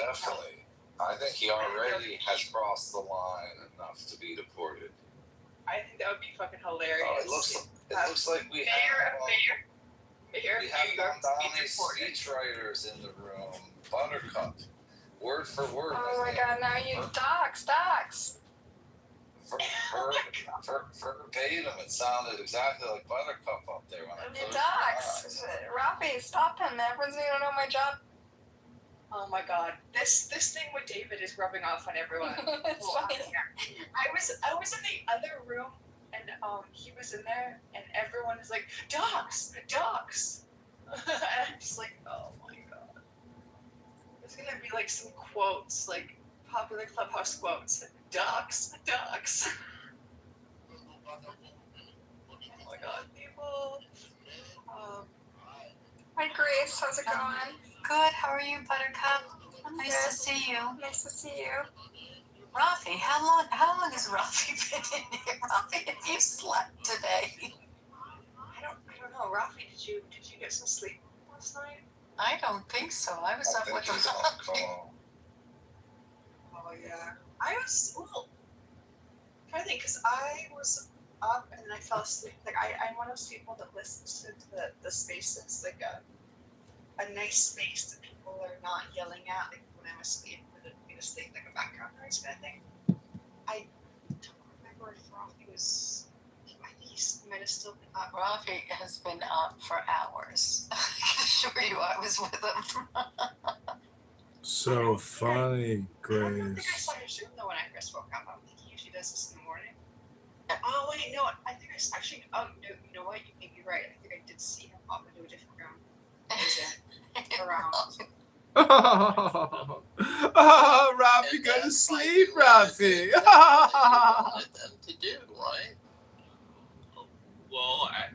definitely. I think he already has crossed the line enough to be deported. I think that would be fucking hilarious. It looks like we have Bondani's speechwriters in the room. Buttercup. Word for word. Oh my god, now you docs. Verbatim, it sounded exactly like Buttercup up there when I closed docs. Rafi, stop him. Everyone's gonna know my job. Oh my god, this thing with David is rubbing off on everyone. It's funny. I was in the other room, and he was in there, and everyone is like, docs. And I'm just like, oh my god. There's gonna be like some quotes, like popular Clubhouse quotes. Docs. Oh my god, people. Hi Grace, how's it going? Good, how are you, Buttercup? Nice to see you. Nice to see you. Rafi, how long has Rafi been in here? Rafi, have you slept today? I don't know, Rafi, did you get some sleep last night? I don't think so. I was up with Rafi. Oh yeah. I was trying to think, because I was up and then I fell asleep. Like I'm one of those people that listens to the spaces, like a nice space that people are not yelling at, like when I'm asleep, for me to sleep, like a background noise kind of thing. I don't remember if Rafi was. I think he might have still been up. Rafi has been up for hours. I can assure you, I was with him. So funny, Grace. I don't think I saw your Zoom though when I first woke up. I don't think he usually does this in the morning. Oh wait, no, I think I actually. Oh no, you know what? You may be right. I think I did see him pop into a different room. Around. Rafi, go to sleep, Rafi. Want them to do, right? Well, I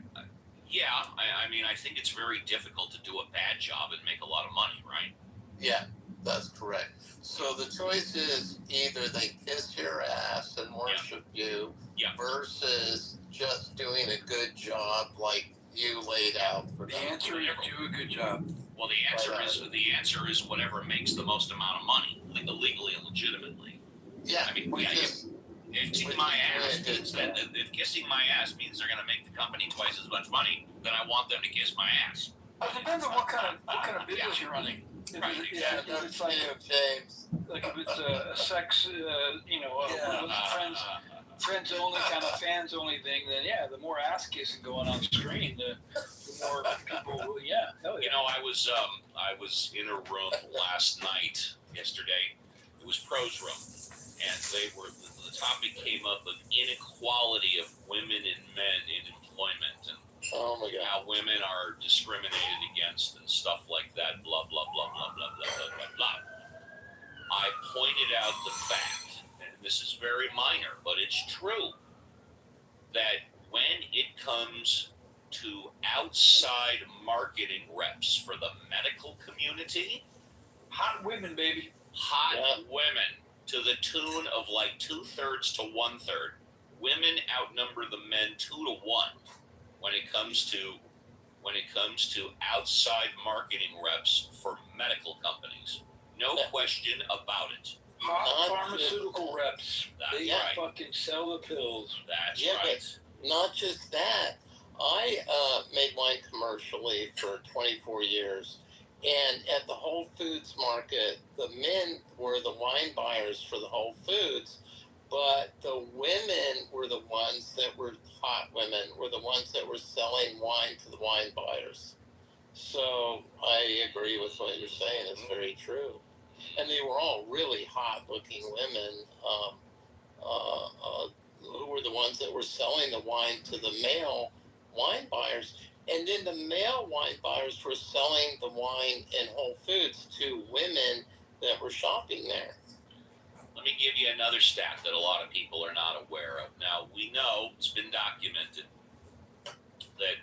mean, I think it's very difficult to do a bad job and make a lot of money, right? Yeah, that's correct. So the choice is either they kiss your ass and worship you, versus just doing a good job like you laid out for them. The answer is do a good job. Well, the answer is whatever makes the most amount of money, legally and legitimately. Yeah, I mean, if kissing my ass means they're going to make the company twice as much money, then I want them to kiss my ass. It depends on what kind of business you're running. Right. If it's like if it's a sex, friends only kind of fans only thing, then the more ass kissing going on screen, the more people. Hell yeah. I was in a room yesterday. It was Pro's room, and the topic came up of inequality of women and men in employment, and how women are discriminated against and stuff like that. Blah blah blah blah blah blah blah blah blah. I pointed out the fact, and this is very minor, but it's true, that when it comes to outside marketing reps for the medical community, hot women, baby. Women, to the tune of like 2/3 to 1/3. Women outnumber the men 2 to 1 when it comes to outside marketing reps for medical companies. No question about it. Pharmaceutical reps. They fucking sell the pills. That's right. But not just that. I made wine commercially for 24 years. And at the Whole Foods market, the men were the wine buyers for the Whole Foods, but the women were the ones that were hot women, were the ones that were selling wine to the wine buyers. So I agree with what you're saying. It's very true. And they were all really hot-looking women who were the ones that were selling the wine to the male wine buyers. And then the male wine buyers were selling the wine in Whole Foods to women that were shopping there. Let me give you another stat that a lot of people are not aware of. Now, we know, it's been documented, that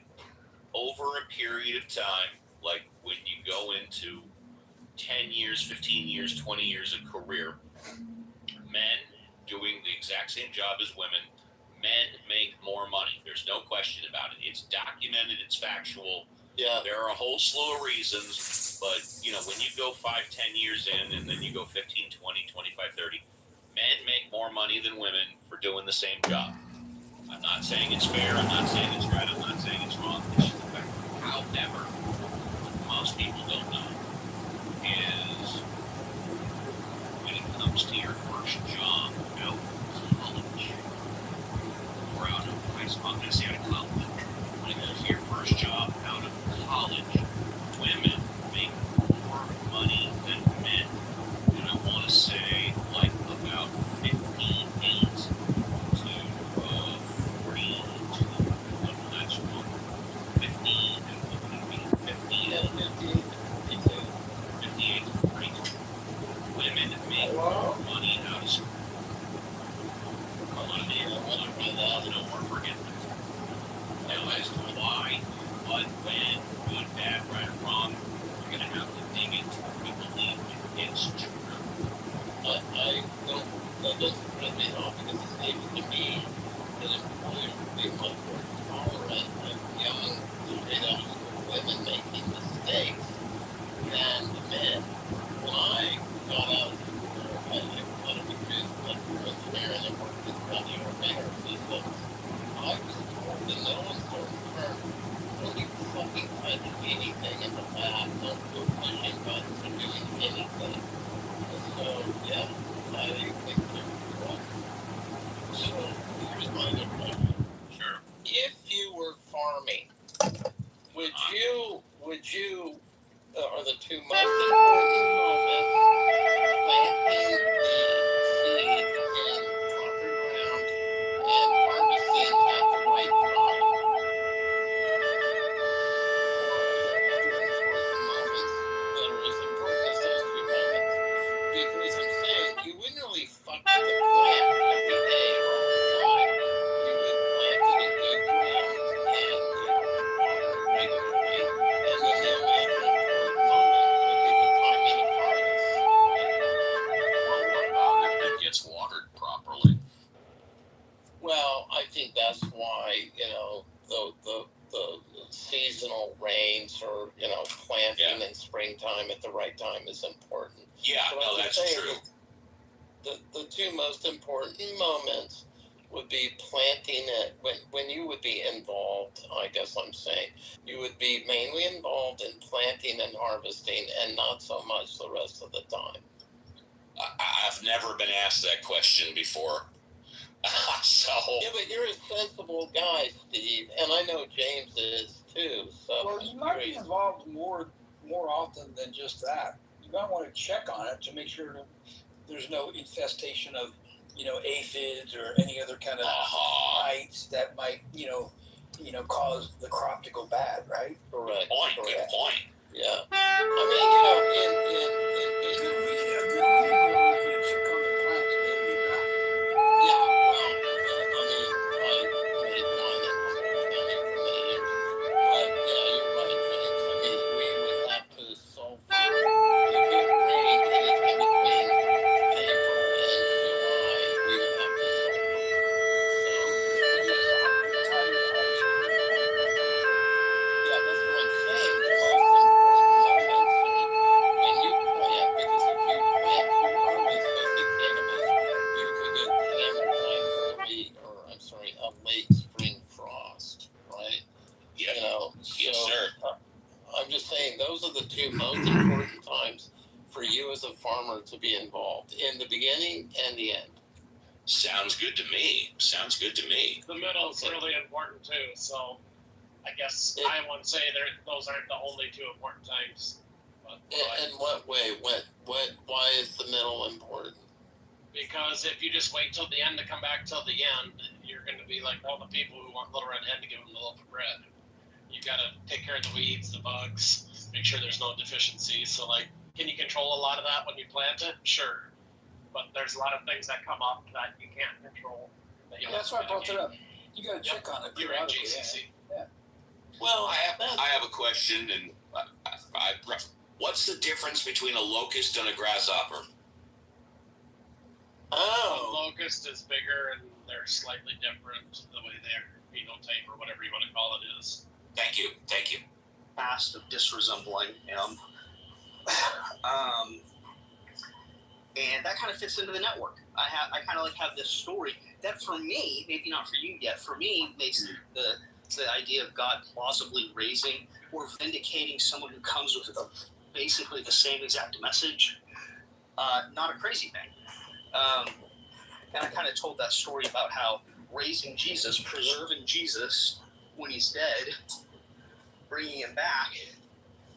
over a period of time, like when you go into 10 years, 15 years, 20 years of career, men doing the exact same job as women, men make more money. There's no question about it. It's documented, it's factual. Yeah. There are a whole slew of reasons, but when you go 5-10 years in and then you go 15, 20, 25, 30, men make more money than women for doing the same job. I'm not saying it's fair, I'm not saying it's right, I'm not saying it's wrong, it's just a fact. However, what most people don't know is when it comes to your first job out of college, or out of high school, I'm going to say out of college, when it comes to your first job out of college, women make more money than men. And I want to say like about 58 to 42. No, that's wrong. 50 and what would it be? 50 and 58 to 42. Women make more money out of school. A lot of men know or forget that. Now, as to why, what, when, good, bad, right, or wrong, we're going to have to dig into it. We believe it's true. But I don't, that doesn't put me off because it seems to me that employers would be much more tolerant of young, straight out of school women making mistakes than the men. When I got out of school, I wanted to do electrical engineering and worked with County Urbana systems. I was told in no uncertain terms, don't you fucking touch anything in the lab, don't go pushing buttons or doing anything. So, yeah, I think they're correct. So, here's my other question. Sure. If you were farming, would you, are the two most important moments planting the seed in proper ground and harvesting at the right time? Or are there other important moments that are as important as those two moments? Because I'm saying you wouldn't really fuck with the plant every day or all the time. You would plant it in good ground and you would water it regularly. And then the only other important moment would be the timing of harvest. Well, what about if it gets watered properly? Well, I think that's why, the seasonal rains or, planting in springtime at the right time is important. Yeah, So no, I'm that's saying true. The two most important moments would be planting it when you would be involved. I guess I'm saying you would be mainly involved in planting and harvesting and not so much the rest of the time. I've never been asked that question before. So Yeah, but you're a sensible guy, Steve, and I know James is too. So Well, you might be involved more often than just that. You might want to check on it to make sure that there's no infestation of, aphids or any other kind of mites that might, cause the crop to go bad, right? Correct. good point. Yeah. I mean, A good weed grower is going to check on the plants daily, right? yeah, well, I made wine in Humboldt County for many years. But, yeah, you're right, James. I mean, we would have to sulfur. If it rained anytime between April and July, we would have to sulfur. So, Yes, the timing of harvest is very important. yeah, that's what I'm saying. The most important moments are when you plant, because if you plant too early, especially cannabis, you could get a late spring frost, right? Yep. Yes, So, sir. I'm just saying those are the two most important times for you as a farmer to be involved, in the beginning and the end. Sounds good to me. The middle is really important too. So I guess I wouldn't say those aren't the only two important times. But In what way? Why is the middle important? because if you just wait till the end to come back till the end, you're going to be like all the people who want Little Red Hen to give them the loaf of bread. You got to take care of the weeds, the bugs, make sure there's no deficiencies. So, can you control a lot of that when you plant it? Sure. But there's a lot of things that come up that you can't control. That's why I brought it up. You got to check on it. You're in GCC. Yeah. Well, I have a question, and what's the difference between a locust and a grasshopper? Oh. A locust is bigger and they're slightly different the way their phenotype or whatever you want to call it is. Thank you. past of disresembling him. And that kind of fits into the network. I kind of like have this story that for me, maybe not for you yet, for me makes the idea of God plausibly raising or vindicating someone who comes with basically the same exact message, not a crazy thing. And I kind of told that story about how raising Jesus, preserving Jesus when he's dead, bringing him back,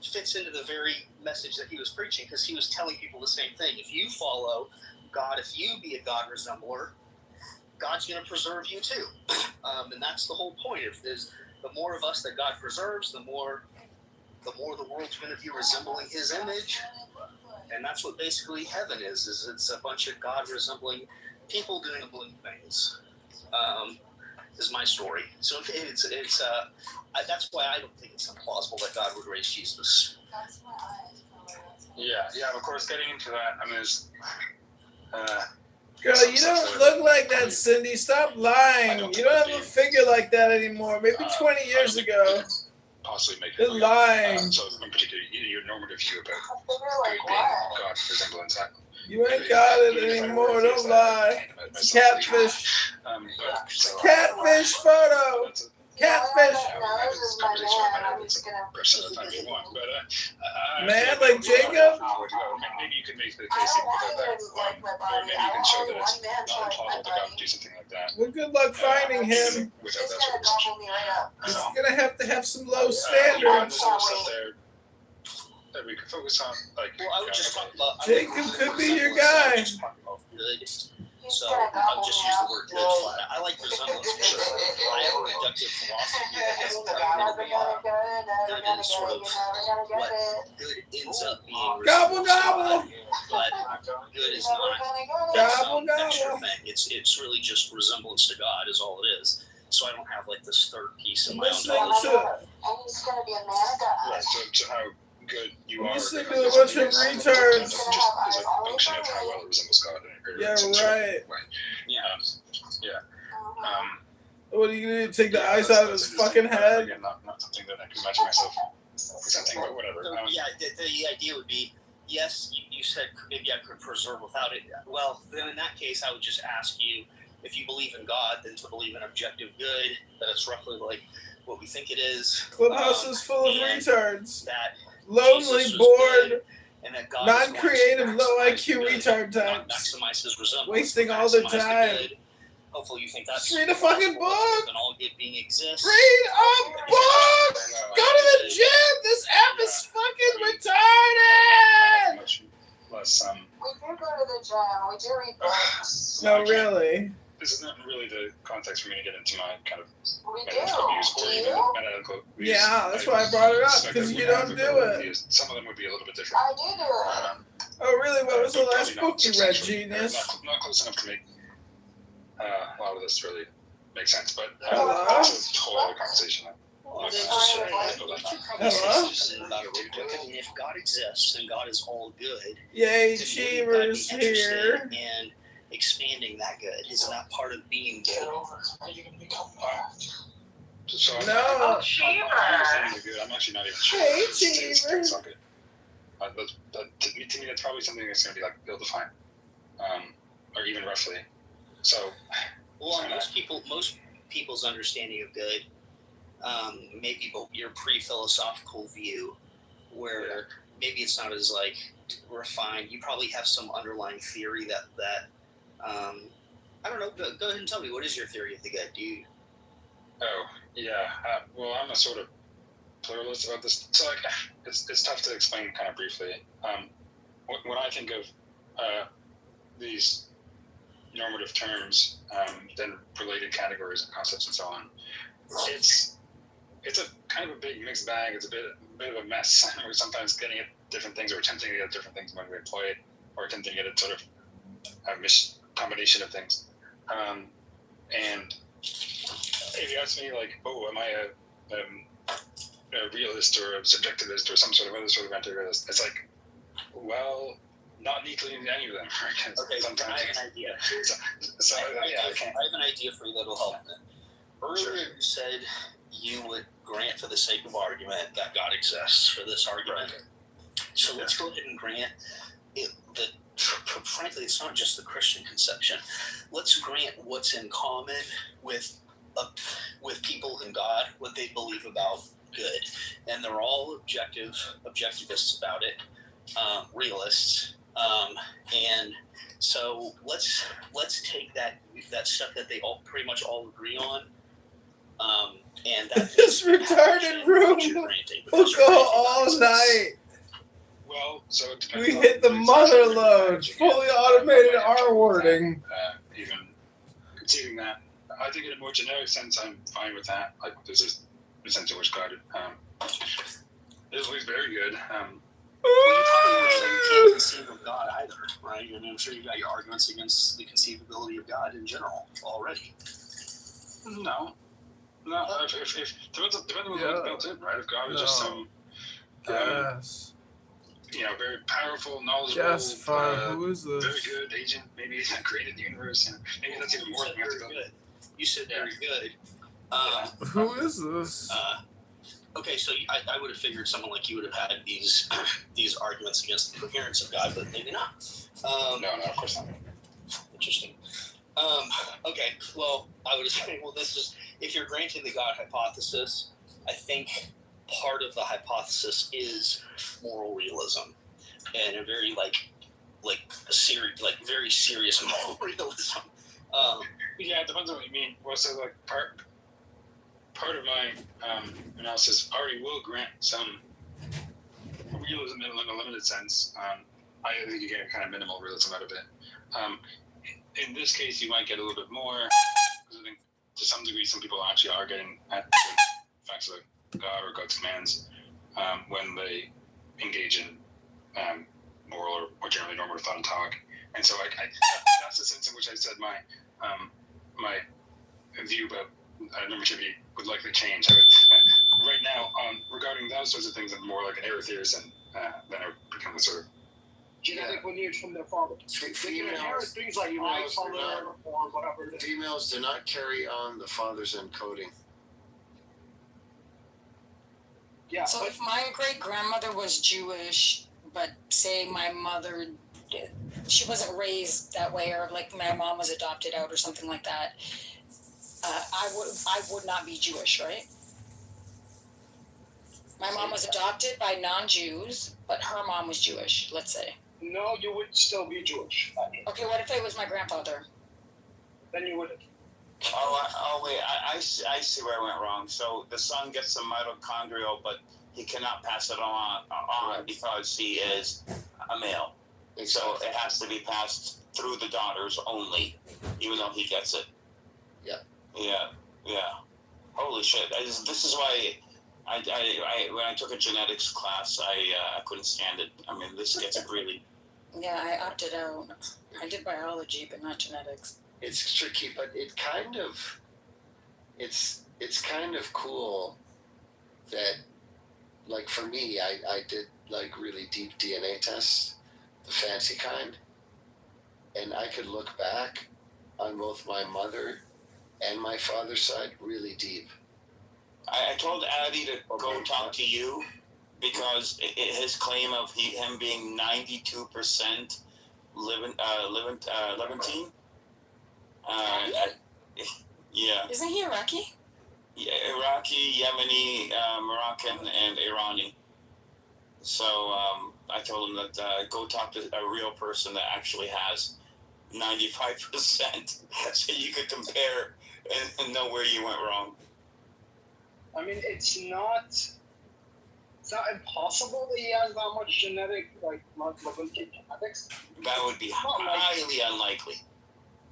fits into the very message that he was preaching, because he was telling people the same thing. If you follow God, if you be a God resembler, God's going to preserve you too. And that's the whole point. If there's the more of us that God preserves, the more the world's going to be resembling his image. And that's what basically heaven is it's a bunch of God resembling people doing things. Is my story. So it's that's why I don't think it's implausible that God would raise Jesus. Yeah. Of course, getting into that, I mean, there's. Girl, you don't look like that, Cindy. Stop lying. You don't have a figure like that anymore. Maybe 20 years ago. Possibly make You're lying. So, in particular, your normative view about good being God resemblance. You ain't got it anymore. Don't lie. It's a catfish. Catfish photo. Catfish. Man, like Jacob. Maybe you could make the case even without that, or maybe you can show that it's not implausible that God would do something like that. Well, good luck finding him. Without that sort of assumption. He's gonna have some low standards. That we could focus on, like. Well, I would just talk about Jacob could be your guy. Good. So I would just use the word good flat. I like resemblance for sure. I have a reductive philosophy that has good is sort of what good ends up being. Gobble gobble. But good is not Gobble extra gobble. thing. It's really just resemblance to God is all it is. So I don't have like this third piece in my own Listening knowledge. to. And he's gonna be a man of God. Right, so how good you are. Listening to a bunch of retards. Just as a function of how well it resembles God. Yeah, right. What are you gonna do? Take the ice out of his fucking head? Again, not something that I can imagine myself accepting, but whatever. Yeah, the idea would be, yes, you said maybe I could preserve without it. Well, then in that case, I would just ask you, if you believe in God, then to believe in objective good, that it's roughly like what we think it is. Clubhouse is full of retards. That Lonely, Jesus was bored, good, and that God non-creative, is going to low maximize IQ good, retard not types. maximize his resemblance, Wasting all their maximize the time. good. Hopefully you think that's Just read a fucking book. and all good being exists. Read a book! Go to the gym! This app is fucking retarded! Much less, We do go to the gym. We do read books. No, really. this is not really the context for me to get into my kind of We do. medical views or Do even you? medical views. Yeah, that's why I brought it up, because you don't do it. Some of them would be a little bit different. I do it. Oh, really? What was the But last probably book not you read, substantial. genius? Not close enough to make a lot of this really make sense, but Hello? that's a whole other conversation. Well, then Hello? about it real quick. I mean, if God exists and God is all good, Yay, then Cheever's wouldn't God be here. interested in expanding that good? Isn't that part of being good? So I'm, No. Oh, I'm Cheever. good. I'm actually not even sure. Hey, if it's Cheever. it's not good. To me, that's probably something that's going to be like ill-defined, or even roughly. So, Well, most people's understanding of good, maybe your pre-philosophical view, where maybe it's not as like refined. You probably have some underlying theory that I don't know. Go ahead and tell me, what is your theory of the good? Do you? oh yeah. Well, I'm a sort of pluralist about this. So like, it's tough to explain kind of briefly. When I think of these normative terms, then related categories and concepts and so on, it's a kind of a big mixed bag. It's a bit of a mess. We're sometimes getting at different things or attempting to get at different things when we employ it, or attempting to get at sort of a combination of things. And if you ask me, like, oh, am I a realist or a subjectivist or some sort of other sort of anti-realist? It's like, well, not neatly in any of them. Okay, sometimes. I have an idea. So I have yeah, okay. an idea for you that'll help. Earlier you said you would grant for the sake of argument that God exists for this argument. So let's go ahead and grant it that. Frankly, it's not just the Christian conception. Let's grant what's in common with people in God, what they believe about good, and they're all objectivists about it, realists, and so let's take that stuff that they all pretty much all agree on, and that This retarded room will go all night. Well, so it depends. We hit the mother load. Fully automated R wording. Even conceiving that, I think in a more generic sense, I'm fine with that. Like, there's a sense in which God is always very good. You can't conceive of God either, right? And I'm sure you got your arguments against the conceivability of God in general already. No. If depends on what's built in, right? If God is just some, very powerful, knowledgeable, who is this? very good agent. Maybe he's not created the universe, and maybe that's even more than we have to go. You said very good. Who is this? Okay, so I would have figured someone like you would have had these arguments against the coherence of God, but maybe not. No, of course not. Interesting. Okay, well, I would say, this is, if you're granting the God hypothesis, I think part of the hypothesis is moral realism, and a very very serious moral realism. Yeah, it depends on what you mean. Well, so like part of my analysis already will grant some realism in a limited sense. I think you get kind of minimal realism out of it. In this case, you might get a little bit more, because I think to some degree some people actually are getting at the facts of God or God's commands when they engage in moral or generally normal thought and talk. And so that's the sense in which I said my view about normativity would likely change. Right now, regarding those sorts of things, I'm more like an error theorist than I become a sort of genetic lineage from their father. Females, things like eye color or whatever. Females do not carry on the father's encoding. Yeah. So if my great grandmother was Jewish, but say my mother, she wasn't raised that way, or like my mom was adopted out or something like that, I would not be Jewish, right? My mom was adopted by non-Jews, but her mom was Jewish, let's say. No, you would still be Jewish. Okay, what if it was my grandfather? Then you wouldn't. Wait, I see where I went wrong. So the son gets the mitochondrial, but he cannot pass it on because he is a male. So it has to be passed through the daughters only, even though he gets it. Yeah. Holy shit! This is why I when I took a genetics class, I couldn't stand it. I mean, this gets really. Yeah, I opted out. I did biology, but not genetics. It's tricky, but it's kind of cool that, like for me, I did like really deep DNA tests, the fancy kind, and I could look back on both my mother and my father's side really deep. I told Addy to go talk to you because his claim of him being 92% Levantine. Yeah. Isn't he Iraqi? Yeah, Iraqi, Yemeni, Moroccan, and Irani. So I told him that go talk to a real person that actually has 95%, so you could compare and know where you went wrong. I mean, it's not impossible that he has that much genetic, Levantine genetics. That would be highly unlikely.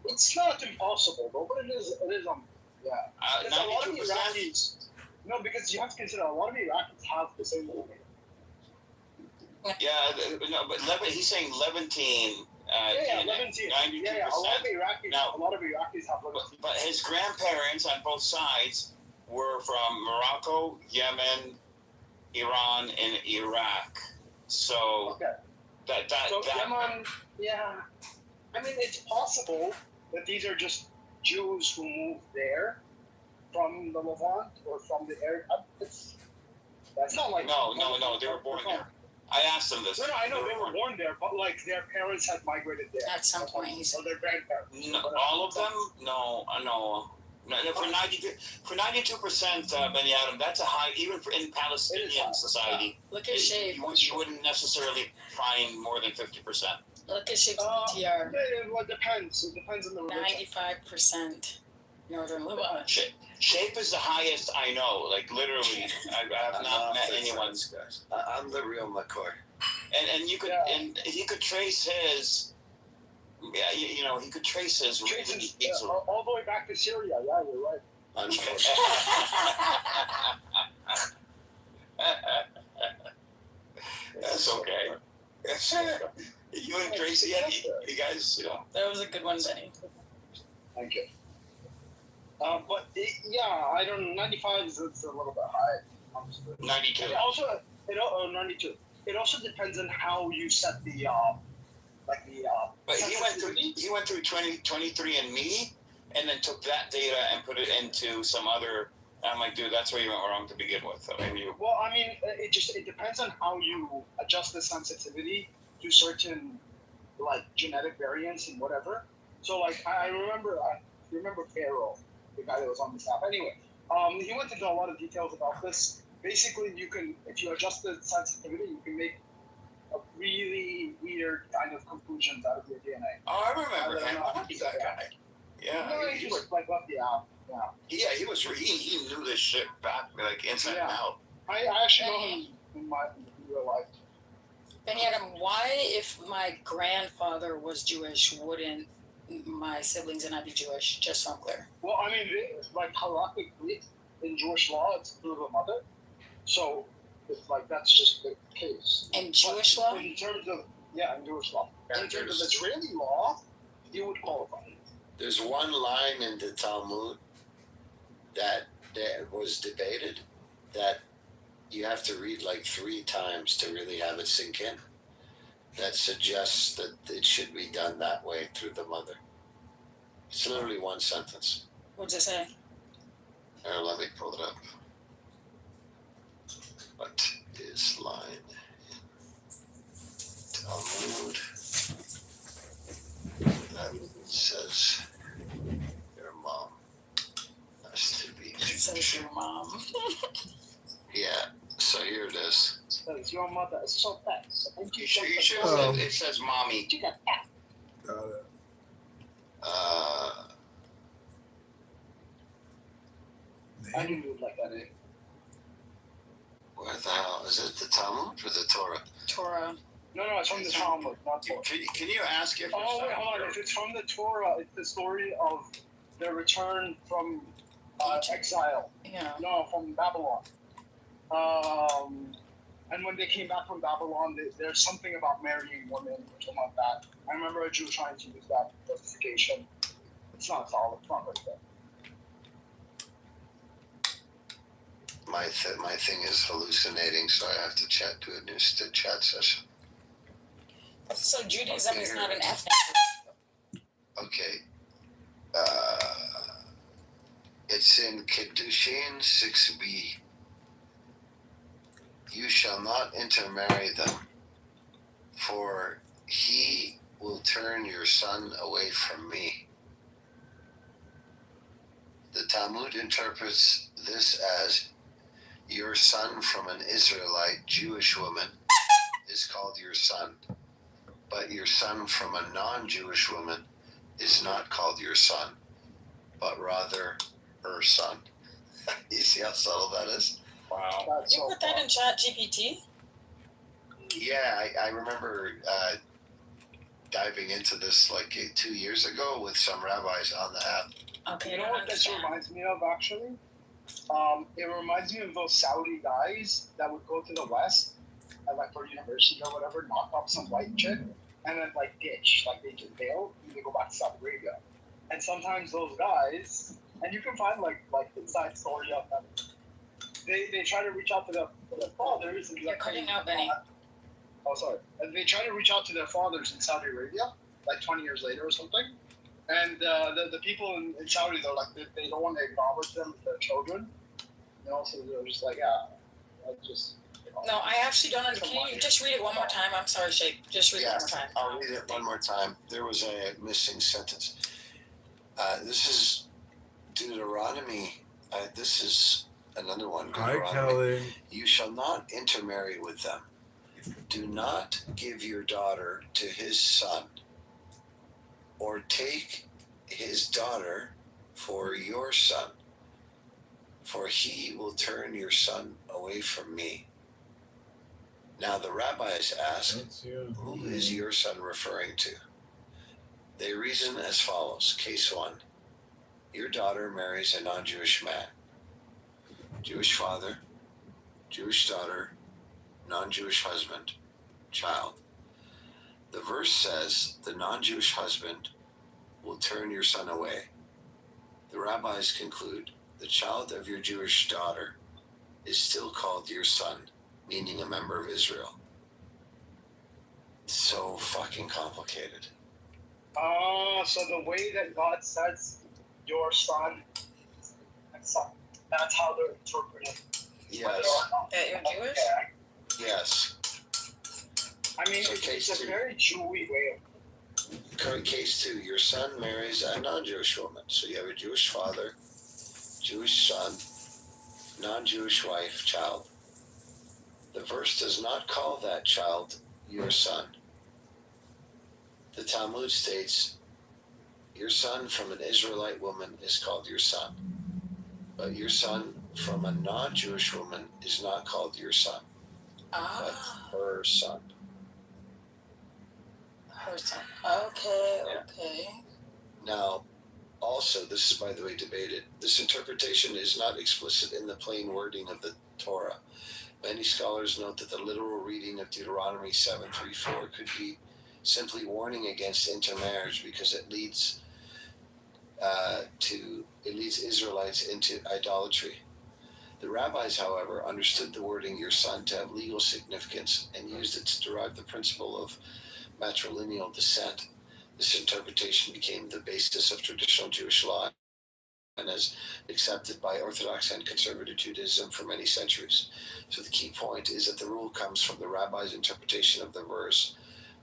It's not impossible, though, but it is. Yeah. Because a lot of Iraqis. No, because you have to consider a lot of Iraqis have the same name. Yeah, no, but he's saying Levantine. Levantine. 92%. Yeah, a lot of Iraqis have Levantine. But his grandparents on both sides were from Morocco, Yemen, Iran, and Iraq. So Yemen, yeah. I mean, it's possible that these are just Jews who moved there, from the Levant or from the area. That's not like No, they were born there. I asked them this. No, I know they were born there, but like their parents had migrated there. At some point, he said. Or their grandparents. No, all of them? No. For 92%, Benny Adam, that's a high, even in Palestinian society. Look at Shape. You wouldn't necessarily find more than 50%. Look at Shape's PTR. It depends. It depends on the religion. 95% Northern Lebanon. Shape is the highest I know. Like literally, I have not met anyone. I'm the real McCoy. And you could and he could trace his. Yeah, he could trace his. All the way back to Syria. Yeah, you're right. That's okay. You and Tracy, you guys, That was a good one, Benny. Thank you. But I don't. 95 is a little bit high. 92. It also, 92. It also depends on how you set the But he went through 23andMe, and then took that data and put it into some other. I'm like, dude, that's where you went wrong to begin with. Well, I mean, it depends on how you adjust the sensitivity to certain like genetic variants and whatever. So like I remember Carol, the guy that was on the staff. Anyway, he went into a lot of details about this. Basically, you can, if you adjust the sensitivity, you can make a really weird kind of conclusions out of your DNA. Oh, I remember him. He's that guy. Yeah, no, he just like left the app. Yeah, he knew this shit back like inside and out. I actually know him in real life. Benny Adam, why, if my grandfather was Jewish, wouldn't my siblings and I be Jewish? Just so I'm clear. Well, I mean, like halakhically in Jewish law, it's through the mother. So, it's like that's just the case. In Jewish law? In terms of in Jewish law. In terms of Israeli law, you would qualify. There's one line in the Talmud that was debated that you have to read like 3 times to really have it sink in. That suggests that it should be done that way through the mother. It's literally one sentence. What does it say? Let me pull it up. What is line in Talmud that says your mom has to be. It says your mom. Yeah, so here it is. It says your mother is so fat. You should it says mommy. Got it. I knew you would like that. Where the hell is it? The Talmud or the Torah? Torah. No, it's from the Talmud, not Torah. Can you ask if? Oh wait, hold on. If it's from the Torah, it's the story of their return from exile. Yeah. No, from Babylon. And when they came back from Babylon, there's something about marrying women or something like that. I remember a Jew trying to use that justification. It's not solid. It's not very good. My thing is hallucinating, so I have to do a new chat session. So Judaism is not an ethnic group. Okay. It's in Kiddushin 6b. You shall not intermarry them, for he will turn your son away from me. The Talmud interprets this as your son from an Israelite Jewish woman is called your son, but your son from a non-Jewish woman is not called your son, but rather her son. You see how subtle that is? Wow. You put that in Chat GPT? Yeah, I remember diving into this like 2 years ago with some rabbis on the app. Okay, you know what this reminds me of, actually? It reminds me of those Saudi guys that would go to the West, and like for university or whatever, knock up some white chick, and then like ditch, like they just bail, and they go back to Saudi Arabia. And sometimes those guys, and you can find like inside story of them. They try to reach out to their fathers. You're cutting out, Benny. Oh, sorry. And they try to reach out to their fathers in Saudi Arabia, like 20 years later or something. And the people in Saudi, they're like, they don't want to acknowledge them as their children. You know, so they're just like, just. No, I actually don't understand. Can you just read it one more time? I'm sorry, Shay. Just read it one more time. I'll read it one more time. There was a missing sentence. This is Deuteronomy. This is another one. Hi, Kelly. You shall not intermarry with them. Do not give your daughter to his son, or take his daughter for your son, for he will turn your son away from me. Now the rabbis ask, who is your son referring to? They reason as follows. Case 1. Your daughter marries a non-Jewish man. Jewish father, Jewish daughter, non-Jewish husband, child. The verse says the non-Jewish husband will turn your son away. The rabbis conclude the child of your Jewish daughter is still called your son, meaning a member of Israel. So fucking complicated. So the way that God says your son, that's how they're interpreting. Yes. That you're Jewish? Yes. I mean, So it's a very Jewy way Current case 2, your son marries a non-Jewish woman. So you have a Jewish father, Jewish son, non-Jewish wife, child. The verse does not call that child your son. The Talmud states, your son from an Israelite woman is called your son. But your son from a non-Jewish woman is not called your son, but her son. Her son. Okay. Now, also, this is, by the way, debated. This interpretation is not explicit in the plain wording of the Torah. Many scholars note that the literal reading of Deuteronomy 7:3-4 could be simply warning against intermarriage because it leads Israelites into idolatry. The rabbis, however, understood the wording "your son" to have legal significance and used it to derive the principle of matrilineal descent. This interpretation became the basis of traditional Jewish law and is accepted by Orthodox and conservative Judaism for many centuries. So the key point is that the rule comes from the rabbi's interpretation of the verse,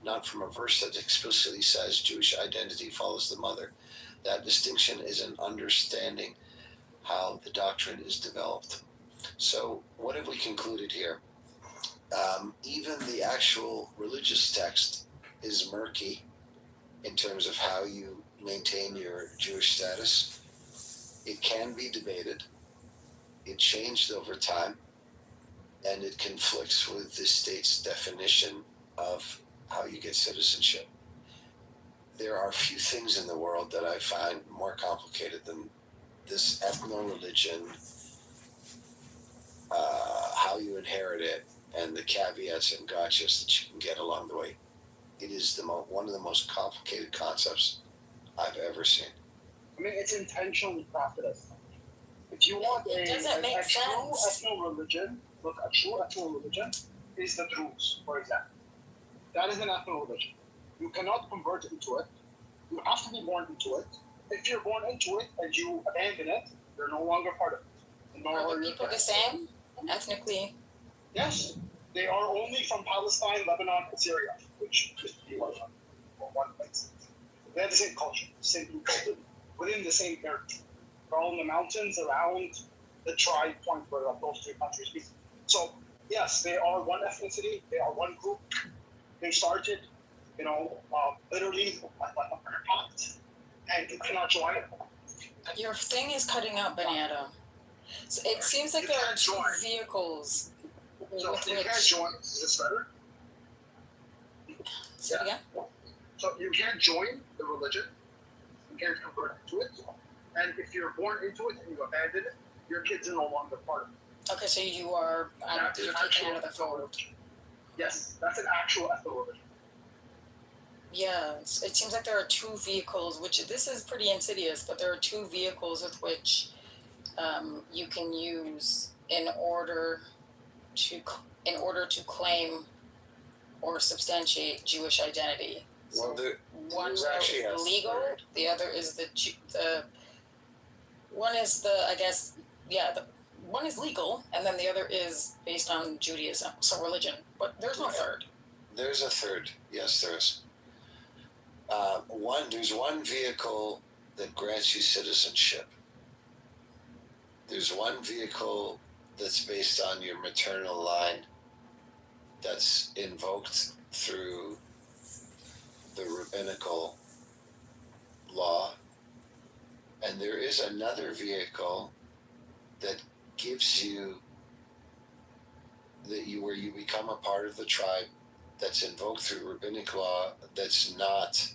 not from a verse that explicitly says Jewish identity follows the mother. That distinction is an understanding how the doctrine is developed. So what have we concluded here? Even the actual religious text is murky in terms of how you maintain your Jewish status. It can be debated. It changed over time, and it conflicts with the state's definition of how you get citizenship. There are few things in the world that I find more complicated than this ethno-religion, how you inherit it, and the caveats and gotchas that you can get along the way. It is one of the most complicated concepts I've ever seen. I mean, it's intentionally crafted as such. If you want a true ethno-religion, look, a true ethno-religion is the Druze, for example. That is an ethno-religion. You cannot convert into it. You have to be born into it. If you're born into it and you abandon it, you're no longer part of it. Are the people the same ethnically? Yes. They are only from Palestine, Lebanon, and Syria, which used to be one place. They have the same culture, same people, within the same territory. They're all in the mountains around the tribe point where those three countries meet. So, yes, they are one ethnicity, they are one group. They started, literally like a pact, and you cannot join. Your thing is cutting out, Banana. So it seems like there are two vehicles. So you can't join. Is this better? Say it again? So you can't join the religion. You can't convert into it. And if you're born into it and you abandon it, your kids are no longer part of it. Okay, so you are you're taken out of the fold. Yes, that's an actual ethno-religion. Yes, it seems like there are two vehicles, which this is pretty insidious, but there are two vehicles with which you can use in order to claim or substantiate Jewish identity. Well, One's actually a legal, third. the other is the one is one is legal, and then the other is based on Judaism, so religion. But there's no third. There's a third. Yes, there is. There's one vehicle that grants you citizenship. There's one vehicle that's based on your maternal line that's invoked through the rabbinical law. And there is another vehicle that gives you where you become a part of the tribe that's invoked through rabbinic law that's not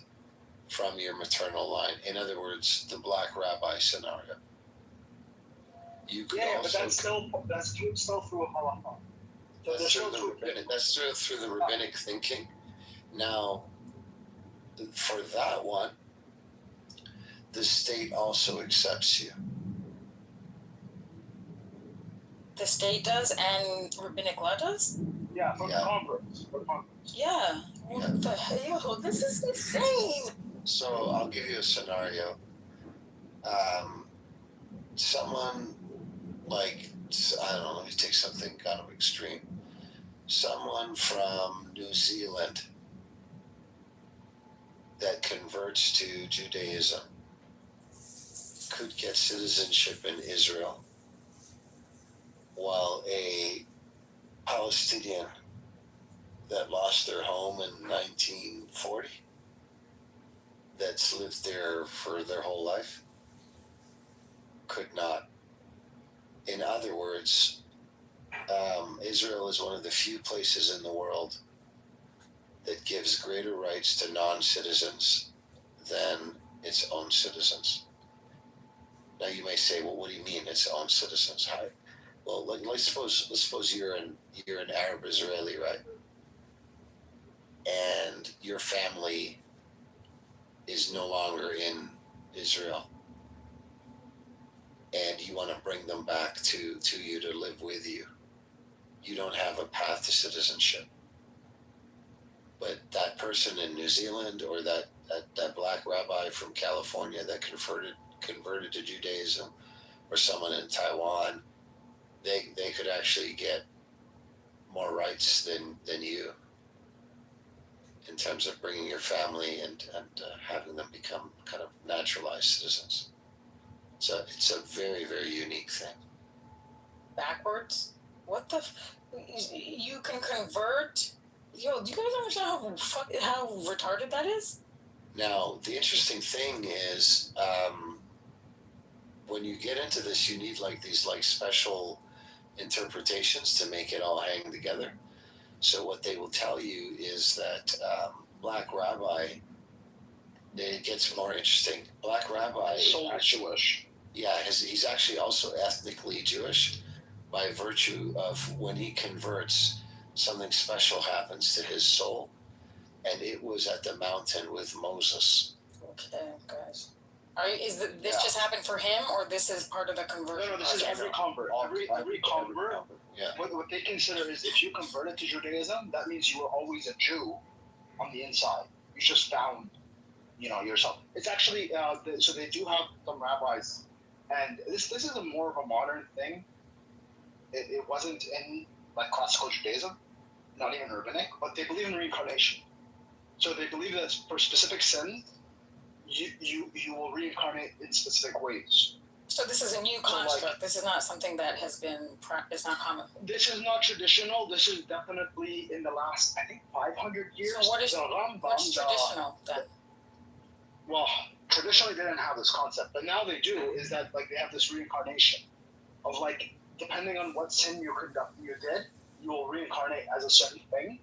from your maternal line. In other words, the black rabbi scenario. You could but that's still through halakha. That's through the rabbinic thinking. Now, for that one, the state also accepts you. The state does, and rabbinic law does? Yeah, from Congress. Yeah. What the hell? This is insane. So I'll give you a scenario. Someone like, I don't know, let me take something kind of extreme. Someone from New Zealand that converts to Judaism could get citizenship in Israel, while a Palestinian that lost their home in 1940, that's lived there for their whole life, could not. In other words, Israel is one of the few places in the world that gives greater rights to non-citizens than its own citizens. Now you may say, well, what do you mean its own citizens? How? Well, let's suppose you're an Arab Israeli, right? And your family is no longer in Israel, and you want to bring them back to you to live with you. You don't have a path to citizenship. But that person in New Zealand, or that black rabbi from California that converted to Judaism, or someone in Taiwan, they could actually get more rights than you in terms of bringing your family and having them become kind of naturalized citizens. So it's a very, very unique thing. Backwards? What the? You can convert? Yo, do you guys understand how retarded that is? Now, the interesting thing is, when you get into this, you need these special interpretations to make it all hang together. So what they will tell you is that black rabbi, it gets more interesting. Black rabbi is Jewish. Yeah, he's actually also ethnically Jewish by virtue of when he converts, something special happens to his soul. And it was at the mountain with Moses. Okay, guys. This just happened for him, or this is part of the conversion? No, this is every convert. Every convert, yeah. What they consider is if you converted to Judaism, that means you were always a Jew on the inside. You just found, yourself. It's actually, so they do have some rabbis, and this is more of a modern thing. It wasn't in classical Judaism, not even rabbinic, but they believe in reincarnation. So they believe that for specific sins, you will reincarnate in specific ways. So this is a new construct. This is not something that has been it's not common. This is not traditional. This is definitely in the last, I think, 500 years. So what's traditional then? Well, traditionally they didn't have this concept, but now they do. Is that they have this reincarnation of depending on what sin you did, you will reincarnate as a certain thing.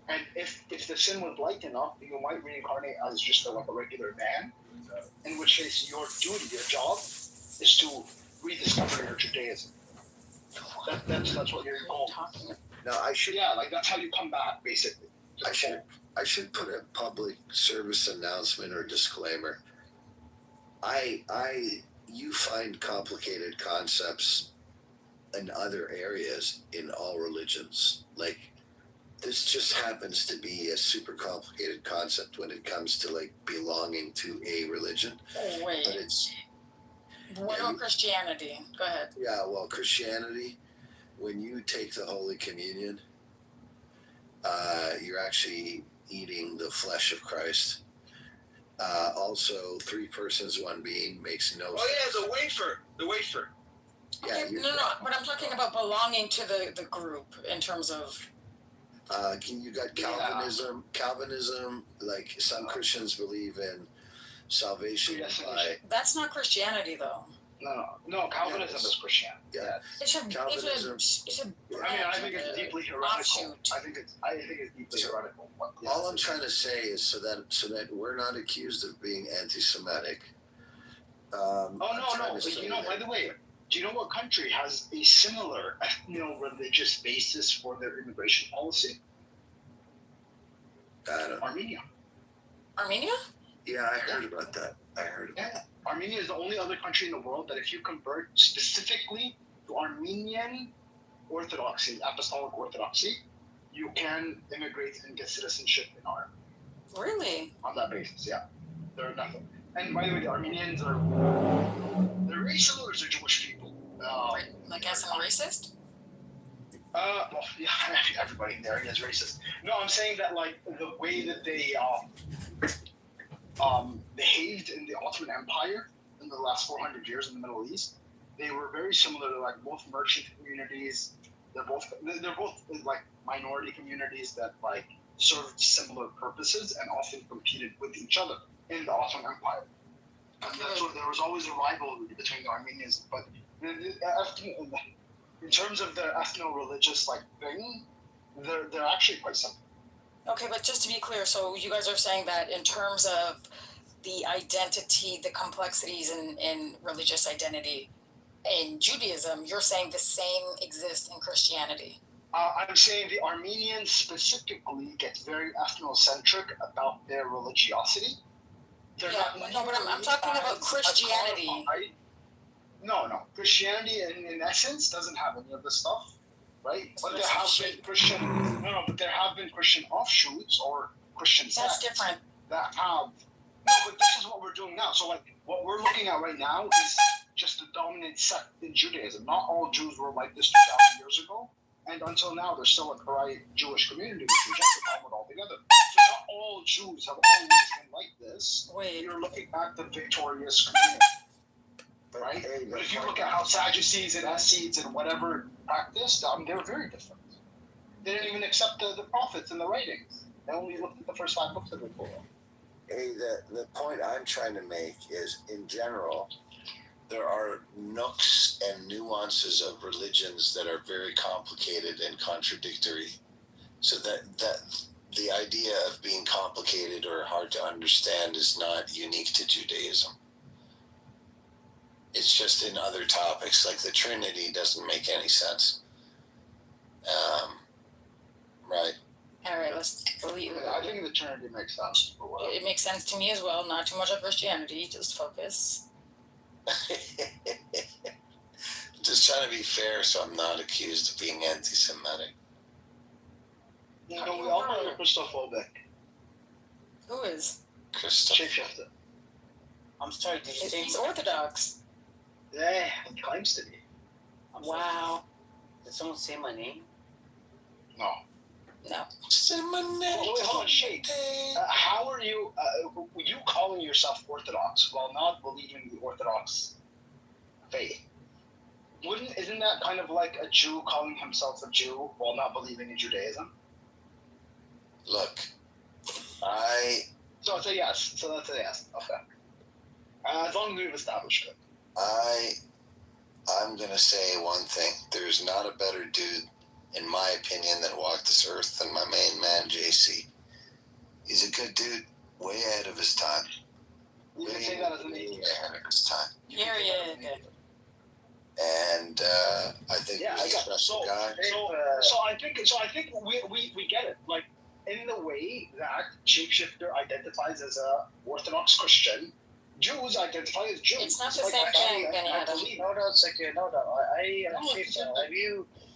And if the sin was light enough, you might reincarnate as just a regular man. In which case, your duty, your job, is to rediscover your Judaism. That's what you're talking about. No, I should. Yeah, that's how you come back, basically. I should put a public service announcement or disclaimer. You find complicated concepts in other areas in all religions. this just happens to be a super complicated concept when it comes to like belonging to a religion. Oh, wait. But it's what about Christianity? Go ahead. Yeah, well, Christianity, when you take the Holy Communion, you're actually eating the flesh of Christ. Also, 3 persons, 1 being makes no sense. Oh yeah, the wafer. Yeah, Okay, no, but I'm talking about belonging to the group in terms of. You got Calvinism. Calvinism, like some Christians believe in salvation by. That's not Christianity, though. No, Calvinism is Christianity. Yeah. Calvinism. I think it's deeply heretical. I think it's deeply heretical. All I'm trying to say is so that we're not accused of being anti-Semitic. No. By the way, do you know what country has a similar ethno-religious basis for their immigration policy? I don't know. Armenia. Armenia? Yeah, I heard about that. Armenia is the only other country in the world that if you convert specifically to Armenian Orthodoxy, Apostolic Orthodoxy, you can immigrate and get citizenship in Armenia. Really? On that basis, yeah. They're nothing. And by the way, the Armenians they're very similar to Jewish people. Like as a racist? Well, yeah, everybody in the area is racist. No, I'm saying that like the way that they behaved in the Ottoman Empire in the last 400 years in the Middle East, they were very similar to like both merchant communities. They're both like minority communities that like served similar purposes and often competed with each other in the Ottoman Empire. And that's where there was always a rivalry between the Armenians. But in terms of their ethno-religious like thing, they're actually quite similar. Okay, but just to be clear, so you guys are saying that in terms of the identity, the complexities in religious identity in Judaism, you're saying the same exists in Christianity. I'm saying the Armenians specifically get very ethnocentric about their religiosity. But I'm talking about Christianity. No. Christianity in essence doesn't have any of this stuff, right? But there have been Christian offshoots or Christian sects. That's different. That have. No, but this is what we're doing now. So like what we're looking at right now is just the dominant sect in Judaism. Not all Jews were like this 2,000 years ago. And until now, there's still a Karaite Jewish community which rejects the Talmud altogether. So not all Jews have always been like this. Wait. You're looking at the victorious community, right? But if you look at how Sadducees and Essenes and whatever practiced, they're very different. They didn't even accept the prophets and the writings. They only looked at the first 5 books of the Torah. Hey, the point I'm trying to make is, in general, there are nooks and nuances of religions that are very complicated and contradictory. So that the idea of being complicated or hard to understand is not unique to Judaism. It's just in other topics, like the Trinity doesn't make any sense. Right. All right, let's believe it. I think the Trinity makes sense. It makes sense to me as well. Not too much of Christianity. Just focus. Just trying to be fair, so I'm not accused of being anti-Semitic. No, we all know you're Christophobic. Who is? Shapeshifter. I'm sorry, did you say It's Orthodox. Yeah, it claims to be. Wow. Did someone say my name? No. No. Say my name. Wait, hold on, Shake. How are you calling yourself Orthodox while not believing the Orthodox faith? Isn't that kind of like a Jew calling himself a Jew while not believing in Judaism? Look, So it's a yes. So that's a yes. Okay. As long as we've established it. I'm gonna say one thing. There's not a better dude, in my opinion, that walked this earth than my main man, JC. He's a good dude, way ahead of his time. You can say that as an atheist. Ahead of his time. Period. And I think he's a special guy. So I think we get it. Like in the way that Shapeshifter identifies as a Orthodox Christian, Jews identify as Jews. It's not the same thing, Benny Adam. No, second. No.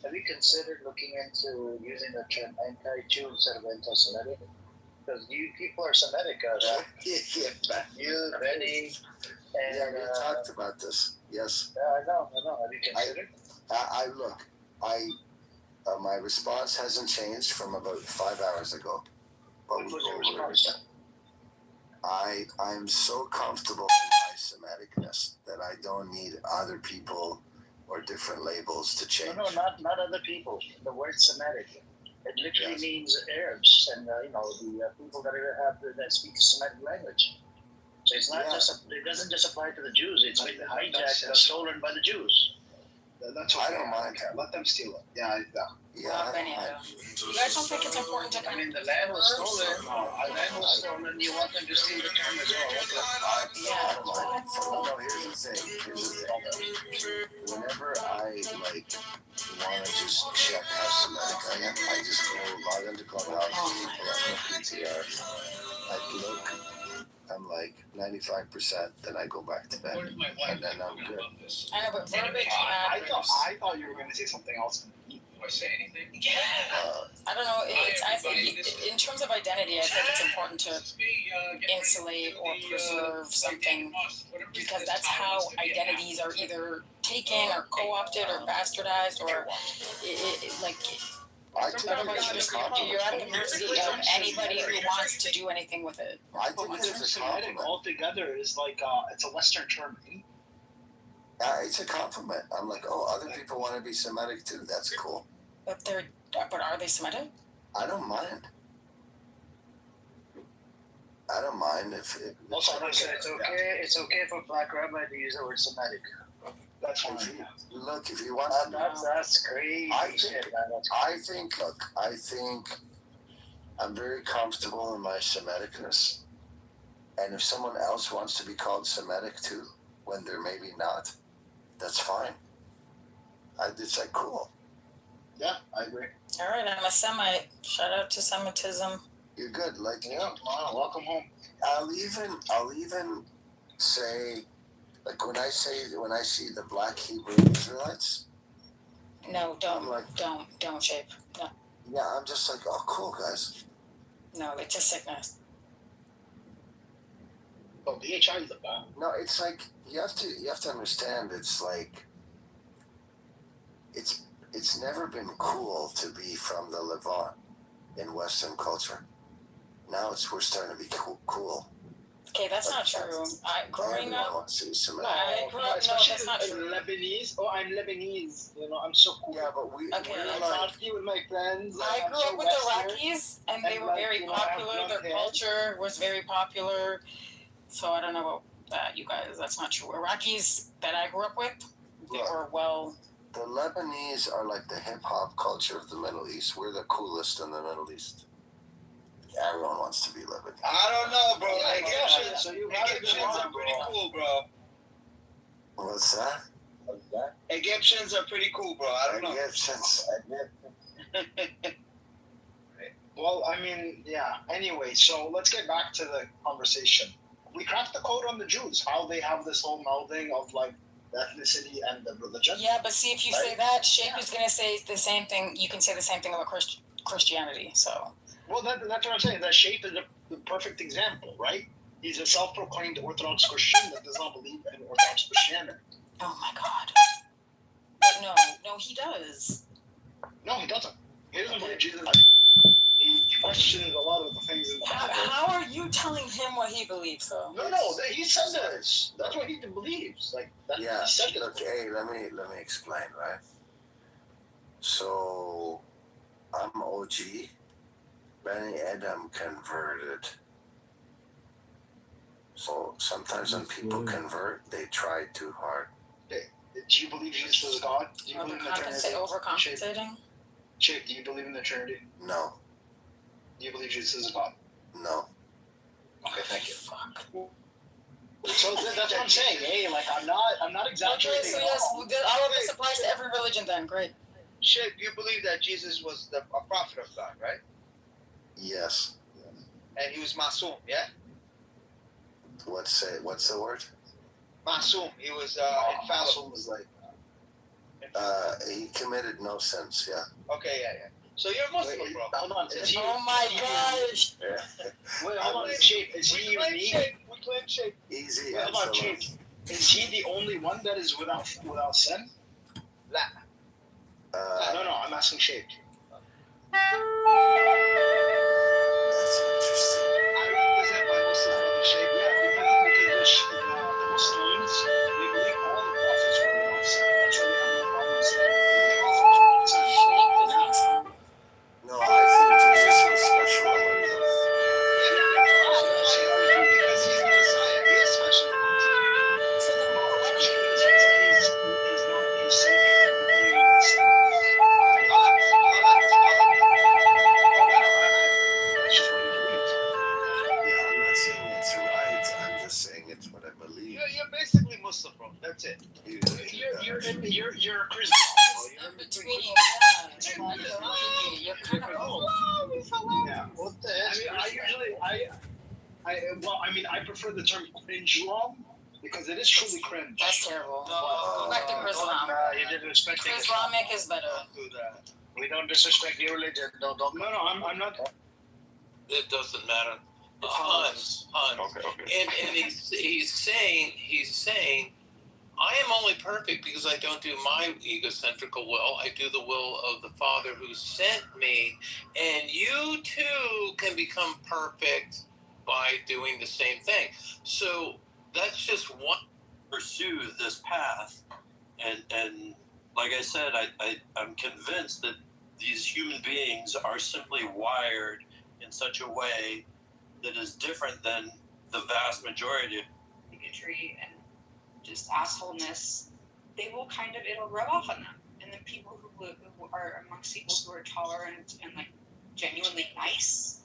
Have Have you considered looking into using the term anti-Jew instead of anti-Semitic? Because you people are Semitic, right? You, Benny, and Yeah, we talked about this. Yes. I know. Have you considered? I look. My response hasn't changed from about 5 hours ago. But What was your response? I'm so comfortable in my Semiticness that I don't need other people or different labels to change. No, not other people. The word Semitic, it literally means Arabs and the people that speak the Semitic language. So it's not it doesn't just apply to the Jews. It's been hijacked, stolen by the Jews. That's okay. I don't mind. Let them steal it. Yeah. You guys don't think it's important to I mean, the land was stolen. Land was stolen. You want them to steal the term as well. No, here's the thing. Whenever I want to just check how Semitic I am, I just go log into Clubhouse, pull up my PTR, I look, I'm like 95%, then I go back to bed, and then I'm good. I know, but verbiage I thought you were going to say something else. Do I say anything? I don't know. I think in terms of identity, I think it's important to insulate or preserve something because that's how identities are either taken or co-opted or bastardized or you're at the mercy of anybody who wants to do anything with it. I think it's a compliment. Altogether is like it's a Western term. It's a compliment. I'm like, other people want to be Semitic too. That's cool. But are they Semitic? I don't mind. I don't mind if it. Also, it's okay. It's okay for a black rabbi to use the word Semitic. That's fine. Look, if you want, that's crazy. I think. I think I'm very comfortable in my Semiticness, and if someone else wants to be called Semitic too, when they're maybe not, that's fine. It's like cool. Yeah, I agree. All right, I'm a Semite. Shout out to Semitism. You're good. Welcome home. I'll even say, when I see the black Hebrew Israelites. No, don't shape. No. Yeah, I'm just like, cool guys. No, it's a sickness. Oh, DHI is the bomb. No, it's like you have to understand. It's like it's never been cool to be from the Levant in Western culture. Now we're starting to be cool. Okay, that's not true. Growing up, no, that's not true. Lebanese. Oh, I'm Lebanese. I'm so cool. Yeah, but I party with my friends. I grew up with Iraqis, and they were very popular. Their culture was very popular. So I don't know about that, you guys. That's not true. Iraqis that I grew up with, they were well. The Lebanese are like the hip hop culture of the Middle East. We're the coolest in the Middle East. Everyone wants to be Lebanese. I don't know, bro. Egyptians are pretty cool, bro. What's that? Egyptians are pretty cool, bro. I don't know. Egyptians. Well, I mean, yeah. Anyway, so let's get back to the conversation. We cracked the code on the Jews, how they have this whole melding of the ethnicity and the religion. Yeah, but see, if you say that, Shape is going to say the same thing. You can say the same thing about Christianity. So. Well, that's what I'm saying. That Shape is the perfect example, right? He's a self-proclaimed Orthodox Christian that does not believe in Orthodox Christianity. Oh my God. But no, he does. No, he doesn't. He doesn't believe Jesus. He questions a lot of the things in the Bible. How are you telling him what he believes, though? No, he said this. That's what he believes. Yeah. Okay, let me explain, right? So, I'm OG. Benny Adam converted. So sometimes when people convert, they try too hard. Okay. Do you believe Jesus is God? Do you believe in the Trinity? Overcompensating? Chip, do you believe in the Trinity? No. Do you believe Jesus is God? No. Okay, thank you. So that's what I'm saying. Hey, I'm not exaggerating. Okay, so yes, all of this applies to every religion. Then great. Chip, you believe that Jesus was a prophet of God, right? Yes. And he was Masum, yeah? What's the word? Masum. He was infallible. Was like He committed no sins. Yeah. Okay, yeah. So you're Muslim, bro. Hold on. Oh my gosh. Wait, hold on. Shape, is he unique? We claim shape. Easy. Wait, hold on, Shape. Is he the only one that is without sin? No, I'm asking Shape. That's interesting. I represent my Muslim brother Shape. Yeah, because the Muslims, they believe all the prophets were without sin. That's why we have no problem saying No, I think Jesus was special among them. Because he's the Messiah. He is special. So the more in the sense that he's saving everybody with sin. That's just what he believes. Yeah, I'm not saying it's right. I'm just saying it's what I believe. You're basically Muslim, bro. That's it. You're a Christian. in between. You're kind of old. Yeah. What the heck? I prefer the term cringe long because it is truly cringe. That's terrible. Back to Islam. You didn't respect it. Islamic is better. Don't do that. We don't disrespect your religion. Don't. No, I'm not. It doesn't matter. Hans. Okay. And he's saying, I am only perfect because I don't do my egocentrical will. I do the will of the Father who sent me. And you too can become perfect by doing the same thing. So that's just one. Pursue this path, and like I said, I'm convinced that these human beings are simply wired in such a way that is different than the vast majority. Bigotry and just assholeness, it'll rub off on them. And then people who are amongst people who are tolerant and like genuinely nice